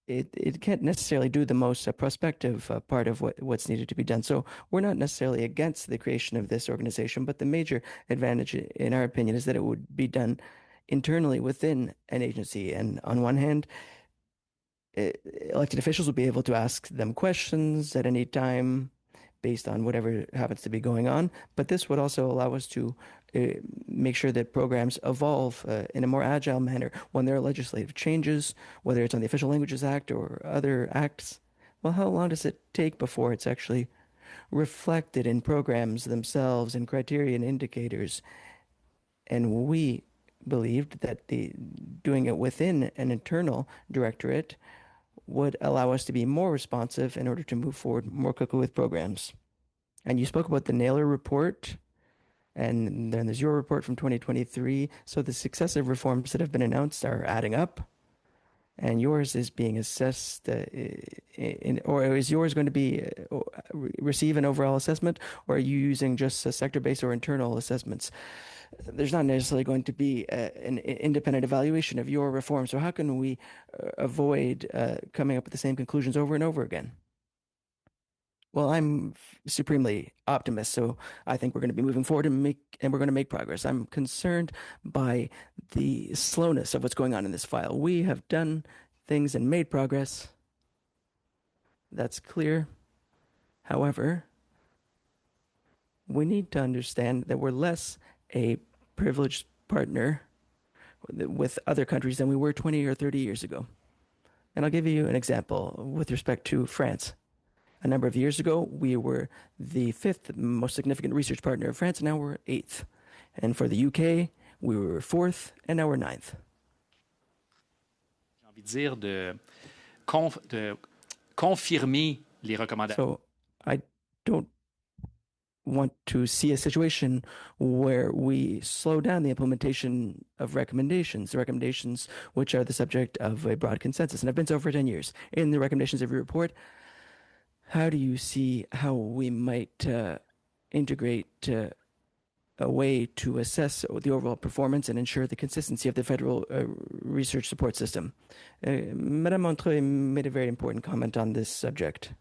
it can't necessarily do the most prospective part of what's needed to be done. So we're not necessarily against the creation of this organization, but the major advantage, in our opinion, is that it would be done internally within an agency. And on one hand, elected officials will be able to ask them questions at any time based on whatever happens to be going on. But this would also allow us to make sure that programs evolve in a more agile manner when there are legislative changes, whether it's on the Official Languages Act or other acts. Well, how long does it take before it's actually reflected in programs themselves and criteria and indicators? And we believed that doing it within an internal directorate would allow us to be more responsive in order to move forward more quickly with programs. And you spoke about the Naylor report, and then there's your report from 2023. So the successive reforms that have been announced are adding up, and yours is being assessed, or is yours going to be receive an overall assessment, or are you using just sector-based or internal assessments? There's not necessarily going to be an independent evaluation of your reform. So how can we avoid coming up with the same conclusions over and over again? Well, I'm supremely optimist, so I think we're going to be moving forward and we're going to make progress. I'm concerned by the slowness of what's going on in this file. We have done things and made progress. That's clear. However, we need to understand that we're less a privileged partner with other countries than we were 20 or 30 years ago. And I'll give you an example with respect to France. A number of years ago, we were the 5th most significant research partner of France, and now we're 8th. And for the UK, we were 4th, and now we're 9th. J'ai envie de dire de confirmer les recommandations. So I don't want to see a situation where we slow down the implementation of recommendations which are the subject of a broad consensus, and have been so for 10 years. In the recommendations of your report, how do you see how we might integrate a way to assess the overall performance and ensure the consistency of the federal research support system? Madame Montreuil made a very important comment on this subject.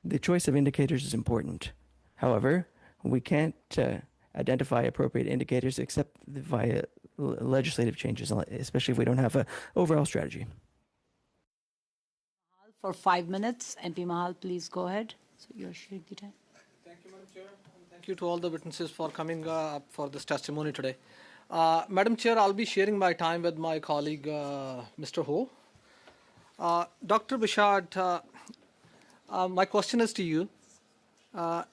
The choice of indicators is important. However, we can't identify appropriate indicators except via legislative changes, especially if we don't have an overall strategy. For 5 minutes, MP Mahal, please go ahead. So you're sharing the time. Thank you, Madam Chair. And thank you to all the witnesses for coming up for this testimony today. Madam Chair, I'll be sharing my time with my colleague, Mr. Ho. Dr. Bishad, my question is to you.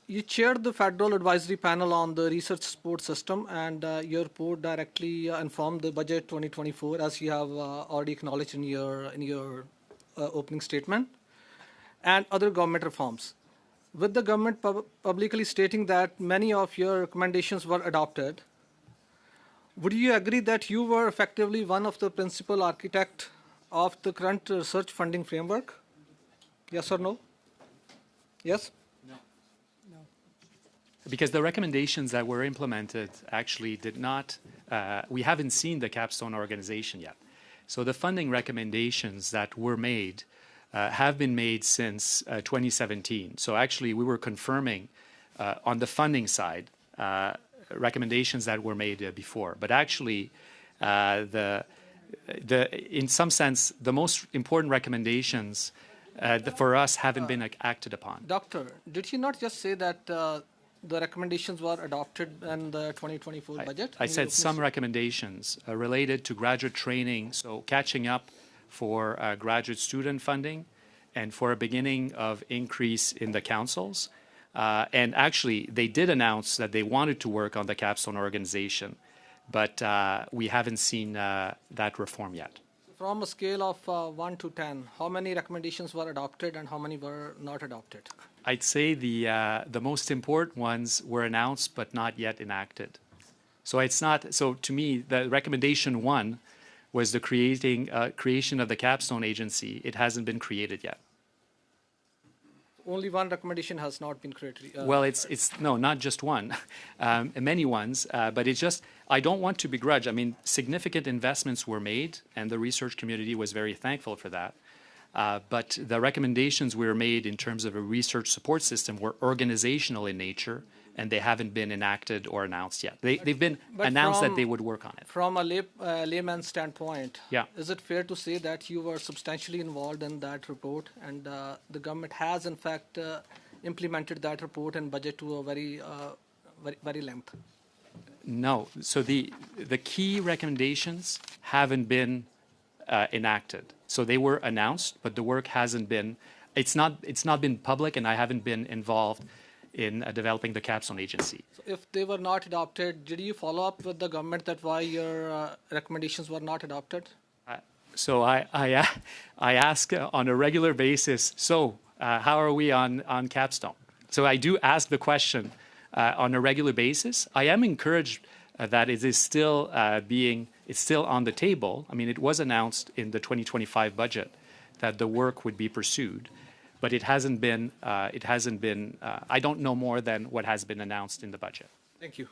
You chaired the Federal Advisory Panel on the Research Support System, and your report directly informed the budget 2024, as you have already acknowledged in your opening statement, and other government reforms. With the government publicly stating that many of your recommendations were adopted, would you agree that you were effectively one of the principal architects of the current research funding framework? Yes or no? Yes? No. Because the recommendations that were implemented actually did not, we haven't seen the capstone organization yet. So the funding recommendations that were made have been made since 2017. So actually we were confirming on the funding side recommendations that were made before. But actually in some sense, the most important recommendations for us haven't been acted upon. Doctor, did you not just say that the recommendations were adopted in the 2024 budget? I said some recommendations related to graduate training, so catching up for graduate student funding and for a beginning of increase in the councils. And actually, they did announce that they wanted to work on the capstone organization, but we haven't seen that reform yet. From a scale of 1 to 10, how many recommendations were adopted and how many were not adopted? I'd say the most important ones were announced but not yet enacted. So it's not. So to me, the recommendation 1 was the creation of the capstone agency. It hasn't been created yet. only one recommendation has not been created. Well, it's no, not just one, many ones, but it's just, I don't want to begrudge. I mean, significant investments were made, and the research community was very thankful for that. But the recommendations we were made in terms of a research support system were organizational in nature, and they haven't been enacted or announced yet. They've been announced that they would work on it. From a layman's standpoint, Yeah. is it fair to say that you were substantially involved in that report, and the government has in fact implemented that report and budget to a very length? No. So the key recommendations haven't been enacted. So they were announced, but the work hasn't been. It's not been public, and I haven't been involved in developing the capstone agency. So if they were not adopted, did you follow up with the government that why your recommendations were not adopted? So I ask on a regular basis. So how are we on capstone? So I do ask the question on a regular basis. I am encouraged that it is still it's still on the table. I mean, it was announced in the 2025 budget that the work would be pursued, but it hasn't been. I don't know more than what has been announced in the budget. Thank you.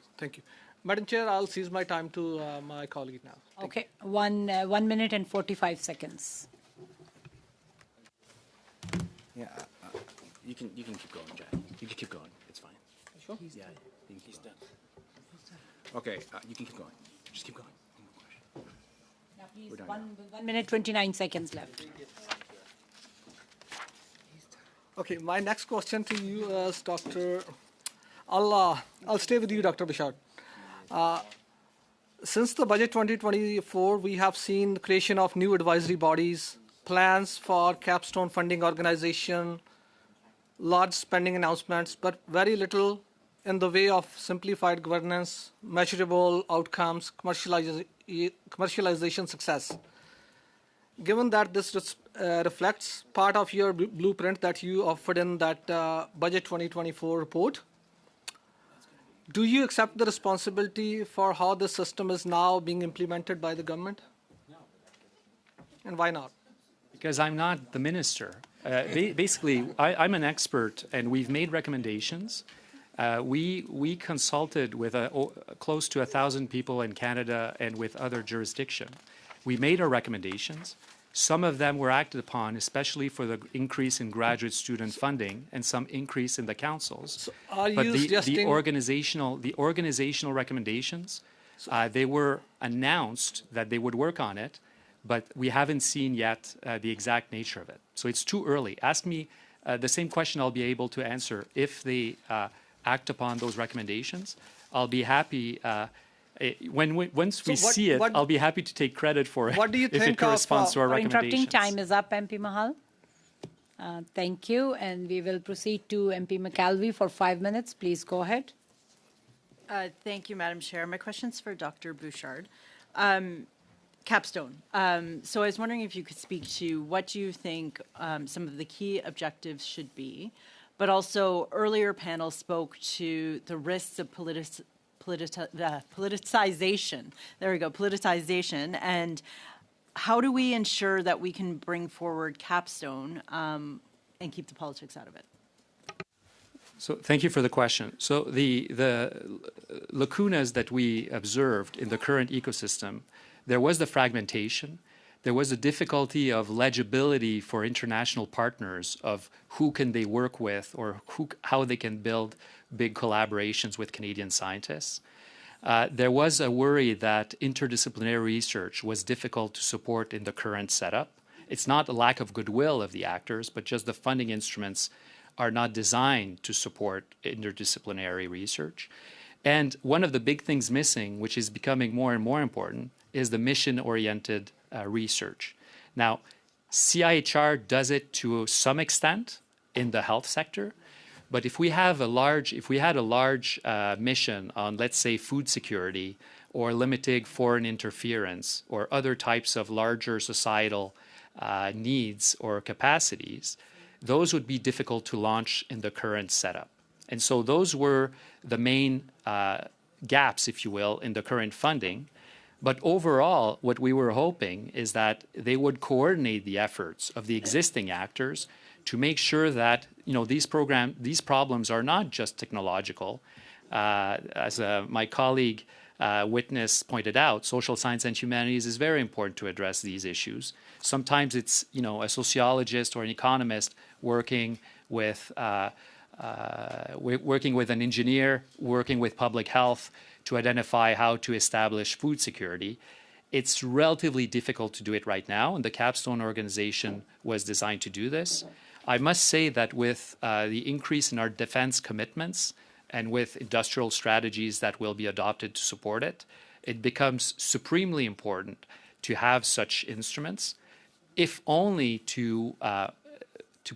Madam Chair, I'll seize my time to my colleague now. Okay, 1 minute and 45 seconds. Yeah, you can keep going, Jack. You can keep going. It's fine. Sure? Yeah, you can keep going. Okay, you can keep going. Just keep going. Now, please, 1 minute 29 seconds left. Okay, my next question to you is, Dr. I'll stay with you, Dr. Bouchard. Since the budget 2024, we have seen the creation of new advisory bodies, plans for capstone funding organization, large spending announcements, but very little in the way of simplified governance, measurable outcomes, commercialization success. Given that this reflects part of your blueprint that you offered in that budget 2024 report, do you accept the responsibility for how the system is now being implemented by the government? No. And why not? Because I'm not the minister. Basically, I'm an expert, and we've made recommendations. We consulted with close to 1,000 people in Canada and with other jurisdictions. We made our recommendations. Some of them were acted upon, especially for the increase in graduate student funding and some increase in the councils. So are but you suggesting the organizational recommendations, they were announced that they would work on it, but we haven't seen yet the exact nature of it. So it's too early. Ask me the same question. I'll be able to answer if they act upon those recommendations. I'll be happy. Once we see it, I'll be happy to take credit for it. What do you if think it corresponds to our recommendations? Interrupting time is up, MP Mahal. Thank you, and we will proceed to MP McKelvey for 5 minutes. Please go ahead. Thank you, Madam Chair. My question's for Dr. Bouchard. Capstone. So I was wondering if you could speak to what you think some of the key objectives should be, but also earlier panel spoke to the risks of politicization. There we go, politicization, and how do we ensure that we can bring forward Capstone and keep the politics out of it? So thank you for the question. So the lacunas that we observed in the current ecosystem, there was the fragmentation. There was a difficulty of legibility for international partners of who can they work with or how they can build big collaborations with Canadian scientists. There was a worry that interdisciplinary research was difficult to support in the current setup. It's not a lack of goodwill of the actors, but just the funding instruments are not designed to support interdisciplinary research. And one of the big things missing, which is becoming more and more important, is the mission-oriented research. Now, CIHR does it to some extent in the health sector, but if we had a large mission on, let's say, food security or limiting foreign interference or other types of larger societal needs or capacities, those would be difficult to launch in the current setup. And so those were the main gaps, if you will, in the current funding. But overall, what we were hoping is that they would coordinate the efforts of the existing actors to make sure that these problems are not just technological. As my colleague witness pointed out, social science and humanities is very important to address these issues. Sometimes it's a sociologist or an economist working with an engineer, working with public health to identify how to establish food security. It's relatively difficult to do it right now, and the Capstone organization was designed to do this. I must say that with the increase in our defense commitments and with industrial strategies that will be adopted to support it, it becomes supremely important to have such instruments, if only to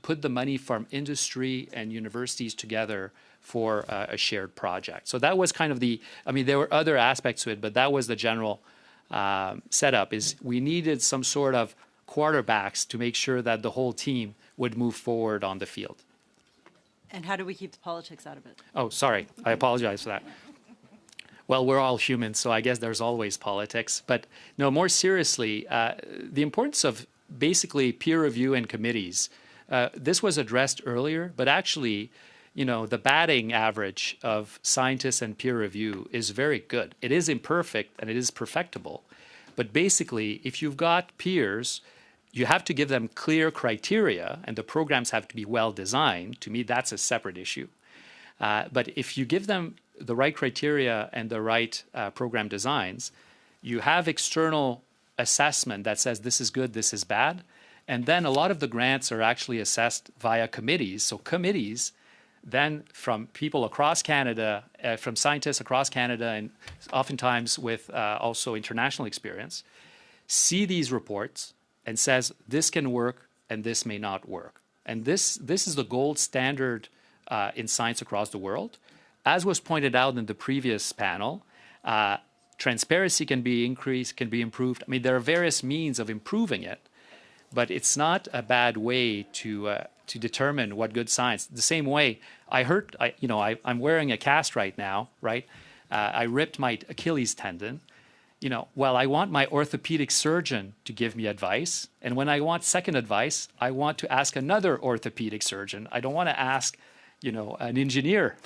put the money from industry and universities together for a shared project. So that was kind of there were other aspects to it, but that was the general setup, is we needed some sort of quarterbacks to make sure that the whole team would move forward on the field. And how do we keep the politics out of it? Oh, sorry. I apologize for that. Well, we're all humans, so I guess there's always politics. But no, more seriously, the importance of basically peer review and committees. This was addressed earlier, but actually, the batting average of scientists and peer review is very good. It is imperfect and it is perfectible. But basically, if you've got peers, you have to give them clear criteria, and the programs have to be well designed. To me, that's a separate issue. But if you give them the right criteria and the right program designs, you have external assessment that says this is good, this is bad. And then a lot of the grants are actually assessed via committees. So committees then from people across Canada, from scientists across Canada, and oftentimes with also international experience, see these reports and says this can work and this may not work. And this is the gold standard in science across the world. As was pointed out in the previous panel, transparency can be increased, can be improved. I mean, there are various means of improving it, but it's not a bad way to determine what good science. The same way, I'm wearing a cast right now, right? I ripped my Achilles tendon. Well, I want my orthopedic surgeon to give me advice. And when I want second advice, I want to ask another orthopedic surgeon. I don't want to ask, an engineer.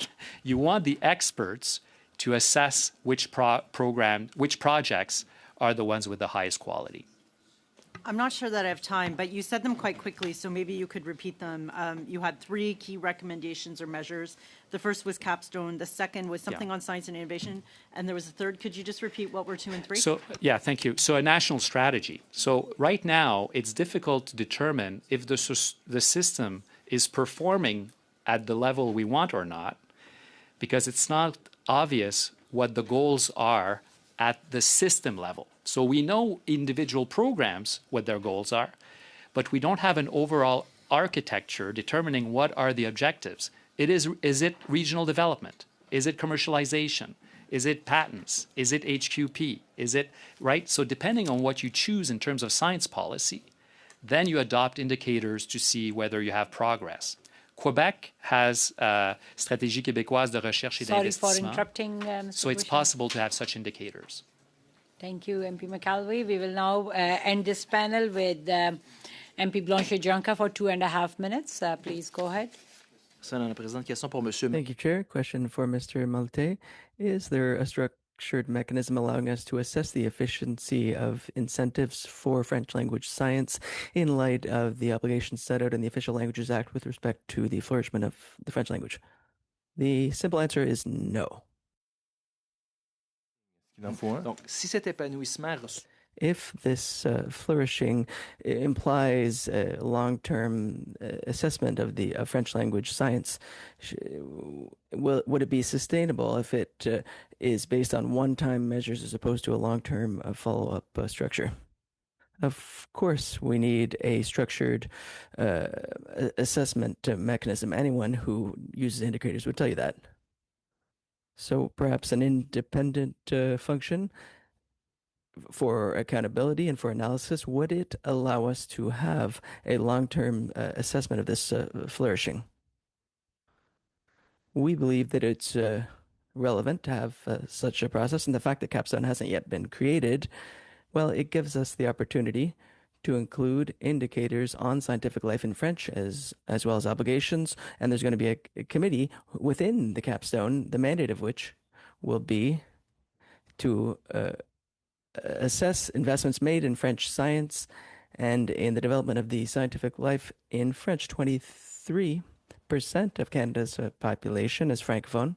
You want the experts to assess which projects are the ones with the highest quality. I'm not sure that I have time, but you said them quite quickly, so maybe you could repeat them. You had 3 key recommendations or measures. The first was Capstone. The second was something on science and innovation. And there was a third. Could you just repeat what were 2 and 3? So, yeah, thank you. So a national strategy. So right now, it's difficult to determine if the system is performing at the level we want or not, because it's not obvious what the goals are at the system level. So we know individual programs, what their goals are, but we don't have an overall architecture determining what are the objectives. Is it regional development? Is it commercialization? Is it patents? Is it HQP? Is it, right? So depending on what you choose in terms of science policy, then you adopt indicators to see whether you have progress. Quebec has Stratégie québécoise de recherche et d'investissement. Sorry for interrupting, Mr. So it's Bouchard. possible to have such indicators. Thank you, MP McAlvey. We will now end this panel with MP Blanchet-Janca for 2.5 minutes. Please go ahead. Thank you, Chair. Question for Mr. Malte. Is there a structured mechanism allowing us to assess the efficiency of incentives for French language science in light of the obligations set out in the Official Languages Act with respect to the flourishment of the French language? The simple answer is no. Donc, si cet épanouissement If this flourishing implies a long-term assessment of the French language science, would it be sustainable if it is based on one-time measures as opposed to a long-term follow-up structure? Of course, we need a structured assessment mechanism. Anyone who uses indicators would tell you that. So perhaps an independent function for accountability and for analysis, would it allow us to have a long-term assessment of this flourishing? We believe that it's relevant to have such a process, and the fact that Capstone hasn't yet been created, well, it gives us the opportunity to include indicators on scientific life in French as well as obligations. And there's going to be a committee within the capstone, the mandate of which will be to assess investments made in French science and in the development of the scientific life in French. 23% of Canada's population is francophone,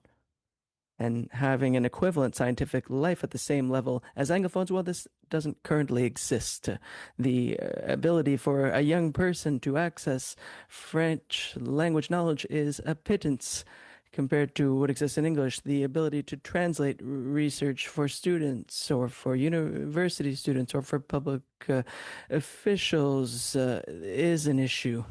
and having an equivalent scientific life at the same level as Anglophones, well, this doesn't currently exist. The ability for a young person to access French language knowledge is a pittance compared to what exists in English. The ability to translate research for students or for university students or for public officials is an issue.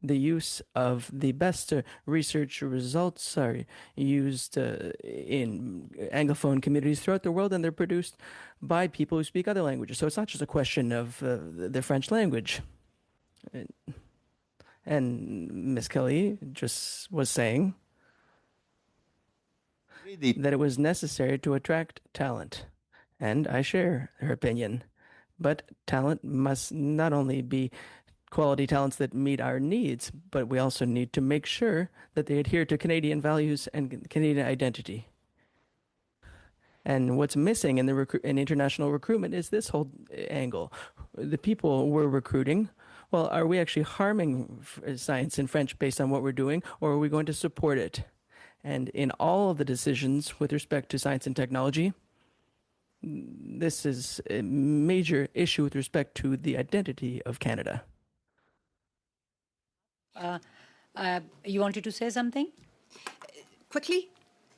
The use of the best research results are used in Anglophone communities throughout the world, and they're produced by people who speak other languages. So it's not just a question of the French language. And Ms. Kelly just was saying that it was necessary to attract talent. And I share her opinion. But talent must not only be quality talents that meet our needs, but we also need to make sure that they adhere to Canadian values and Canadian identity. And what's missing in in international recruitment is this whole angle. The people we're recruiting, well, are we actually harming science in French based on what we're doing, or are we going to support it? And in all of the decisions with respect to science and technology, this is a major issue with respect to the identity of Canada. You wanted to say something? Quickly?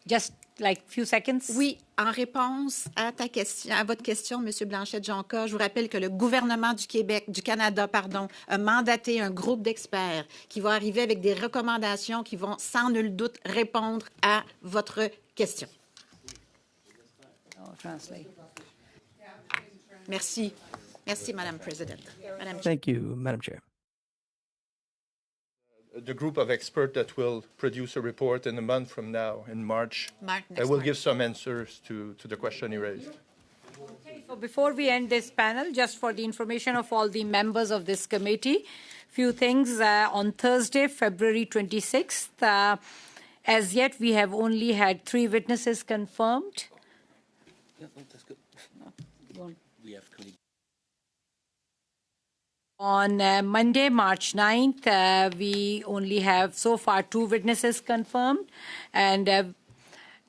Just like few seconds? Oui, en réponse à ta question, à votre question, M. Blanchette-Jonca, je vous rappelle que le gouvernement du Canada, a mandaté un groupe d'experts qui va arriver avec des recommandations qui vont sans nul doute répondre à votre question. Merci. Merci, Madame President. Thank you, Madam Chair. The group of experts that will produce a report in a month from now, in March, I will give some answers to the question you raised. Okay, so before we end this panel, just for the information of all the members of this committee, few things. On Thursday, February 26th, as yet we have only had 3 witnesses confirmed. Yeah, that's good. We have committee. On Monday, March 9th, we only have so far 2 witnesses confirmed. And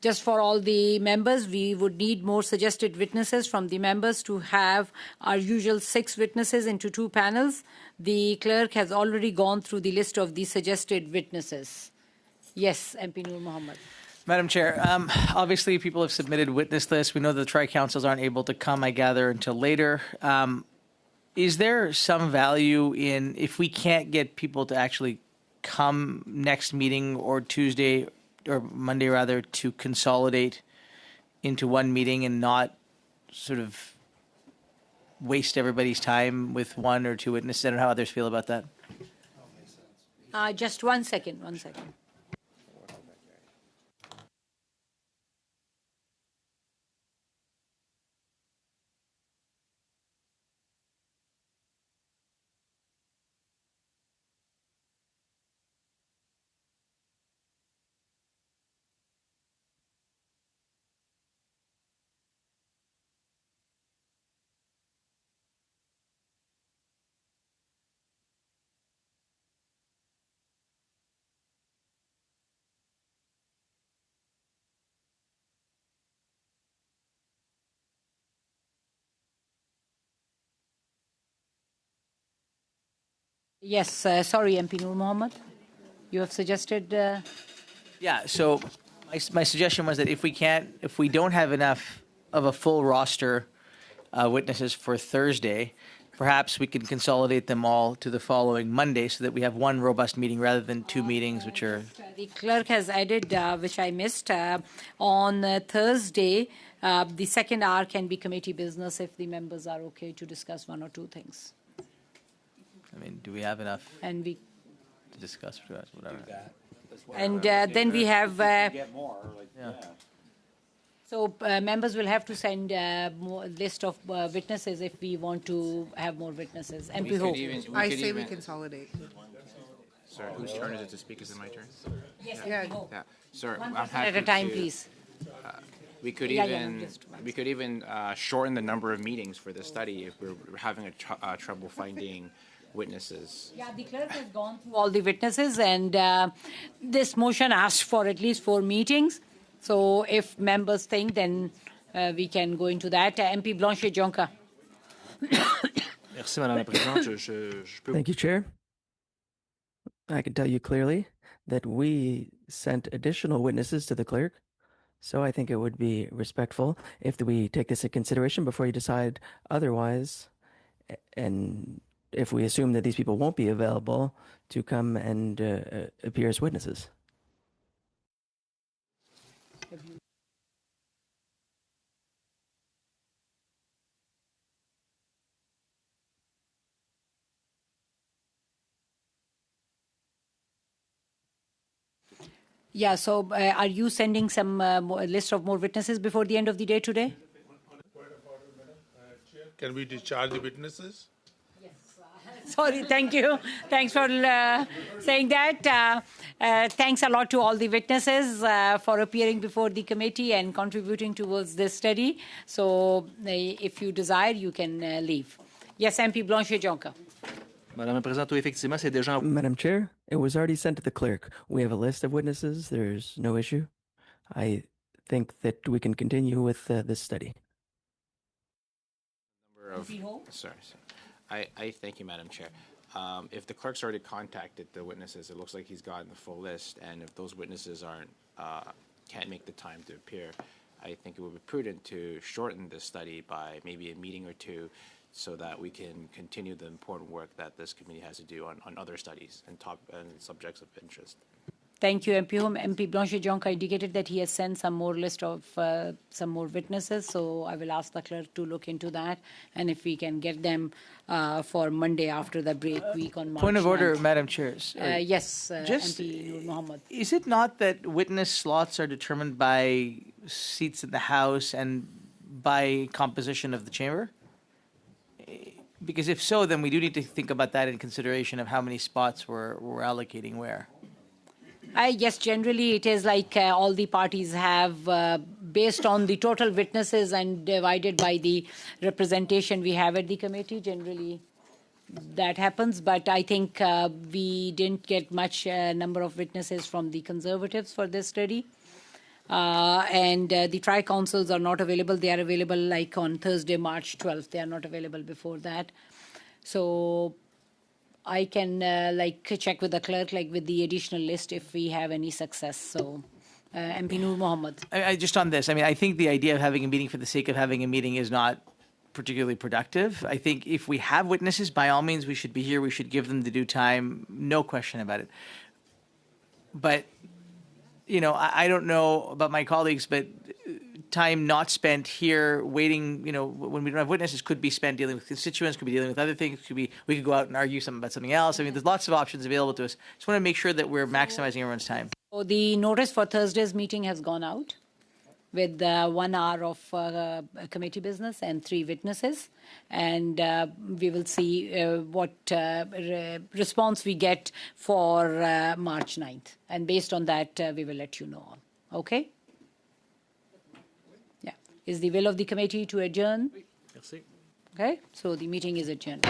just for all the members, we would need more suggested witnesses from the members to have our usual 6 witnesses into 2 panels. The clerk has already gone through the list of the suggested witnesses. Yes, MP Noor Mohammed. Madam Chair, obviously people have submitted witness lists. We know that the tri-councils aren't able to come, I gather, until later. Is there some value in, if we can't get people to actually come next meeting or Tuesday or Monday rather, to consolidate into one meeting and not sort of waste everybody's time with 1 or 2 witnesses? I don't know how others feel about that. Just 1 second, 1 second. Yes, sorry, MP Noor Mohammed. You have suggested... Yeah, so my suggestion was that if we don't have enough of a full roster witnesses for Thursday, perhaps we can consolidate them all to the following Monday so that we have one robust meeting rather than 2 meetings, which are... The clerk has added, which I missed, on Thursday, the second hour can be committee business if the members are okay to discuss 1 or 2 things. I mean, do we have enough and we to discuss whatever? And then we have... get more. Like, yeah. So members will have to send more list of witnesses if we want to have more witnesses. MP Ho. I say we consolidate. Sorry, whose turn is it to speak? Is it my turn? Yes, Yeah. MP Ho. Yeah. Sir, One I'm person happy at a time, to- please. We could Yeah, even no, just one we could even shorten the number of meetings for the study if we're having trouble finding witnesses. Yeah, the clerk has gone through all the witnesses, and this motion asked for at least 4 meetings. So if members think, then we can go into that. MP Blanchet-Jonca. Merci, Madame la Présidente. Je peux... Thank you, Chair. I can tell you clearly that we sent additional witnesses to the clerk. So I think it would be respectful if we take this into consideration before you decide otherwise. And if we assume that these people won't be available to come and appear as witnesses. Yeah, so are you sending some list of more witnesses before the end of the day today? Can we discharge the witnesses? Sorry, thank you. Thanks for saying that. Thanks a lot to all the witnesses for appearing before the committee and contributing towards this study. So if you desire, you can leave. Yes, MP Blanchet-Jonca. Madame la Présidente, oui, effectivement, c'est déjà... Madam Chair, it was already sent to the clerk. We have a list of witnesses. There's no issue. I think that we can continue with this study. Sorry. I thank you, Madam Chair. If the clerk's already contacted the witnesses, it looks like he's gotten the full list, and if those witnesses can't make the time to appear, I think it would be prudent to shorten this study by maybe a meeting or two, so that we can continue the important work that this committee has to do on other studies and subjects of interest. Thank you, MP Home. MP Blanchet-Jonca indicated that he has sent some more list of some more witnesses, so I will ask the clerk to look into that, and if we can get them for Monday after the break week on March Point of order, 9th. Madam Chair. Yes, Just- MP Nur Mohammed. Is it not that witness slots are determined by seats in the House and by composition of the chamber? Because if so, then we do need to think about that in consideration of how many spots we're allocating where. Yes, generally it is like all the parties have, based on the total witnesses and divided by the representation we have at the committee, generally that happens. But I think we didn't get much number of witnesses from the Conservatives for this study. And the tri-councils are not available. They are available like on Thursday, March 12th. They are not available before that. So I can check with the clerk, like with the additional list, if we have any success. So MP Nur Mohammed. I just on this, I mean, I think the idea of having a meeting for the sake of having a meeting is not particularly productive. I think if we have witnesses, by all means, we should be here. We should give them the due time. No question about it. But you know, I don't know about my colleagues, but time not spent here waiting, you know, when we don't have witnesses could be spent dealing with constituents, could be dealing with other things, we could go out and argue something about something else. I mean, there's lots of options available to us. Just want to make sure that we're maximizing everyone's time. So the notice for Thursday's meeting has gone out with 1 hour of committee business and 3 witnesses. And we will see what response we get for March 9th. And based on that, we will let you know. Okay? Yeah. Is the will of the committee to adjourn? Merci. Okay. So the meeting is adjourned.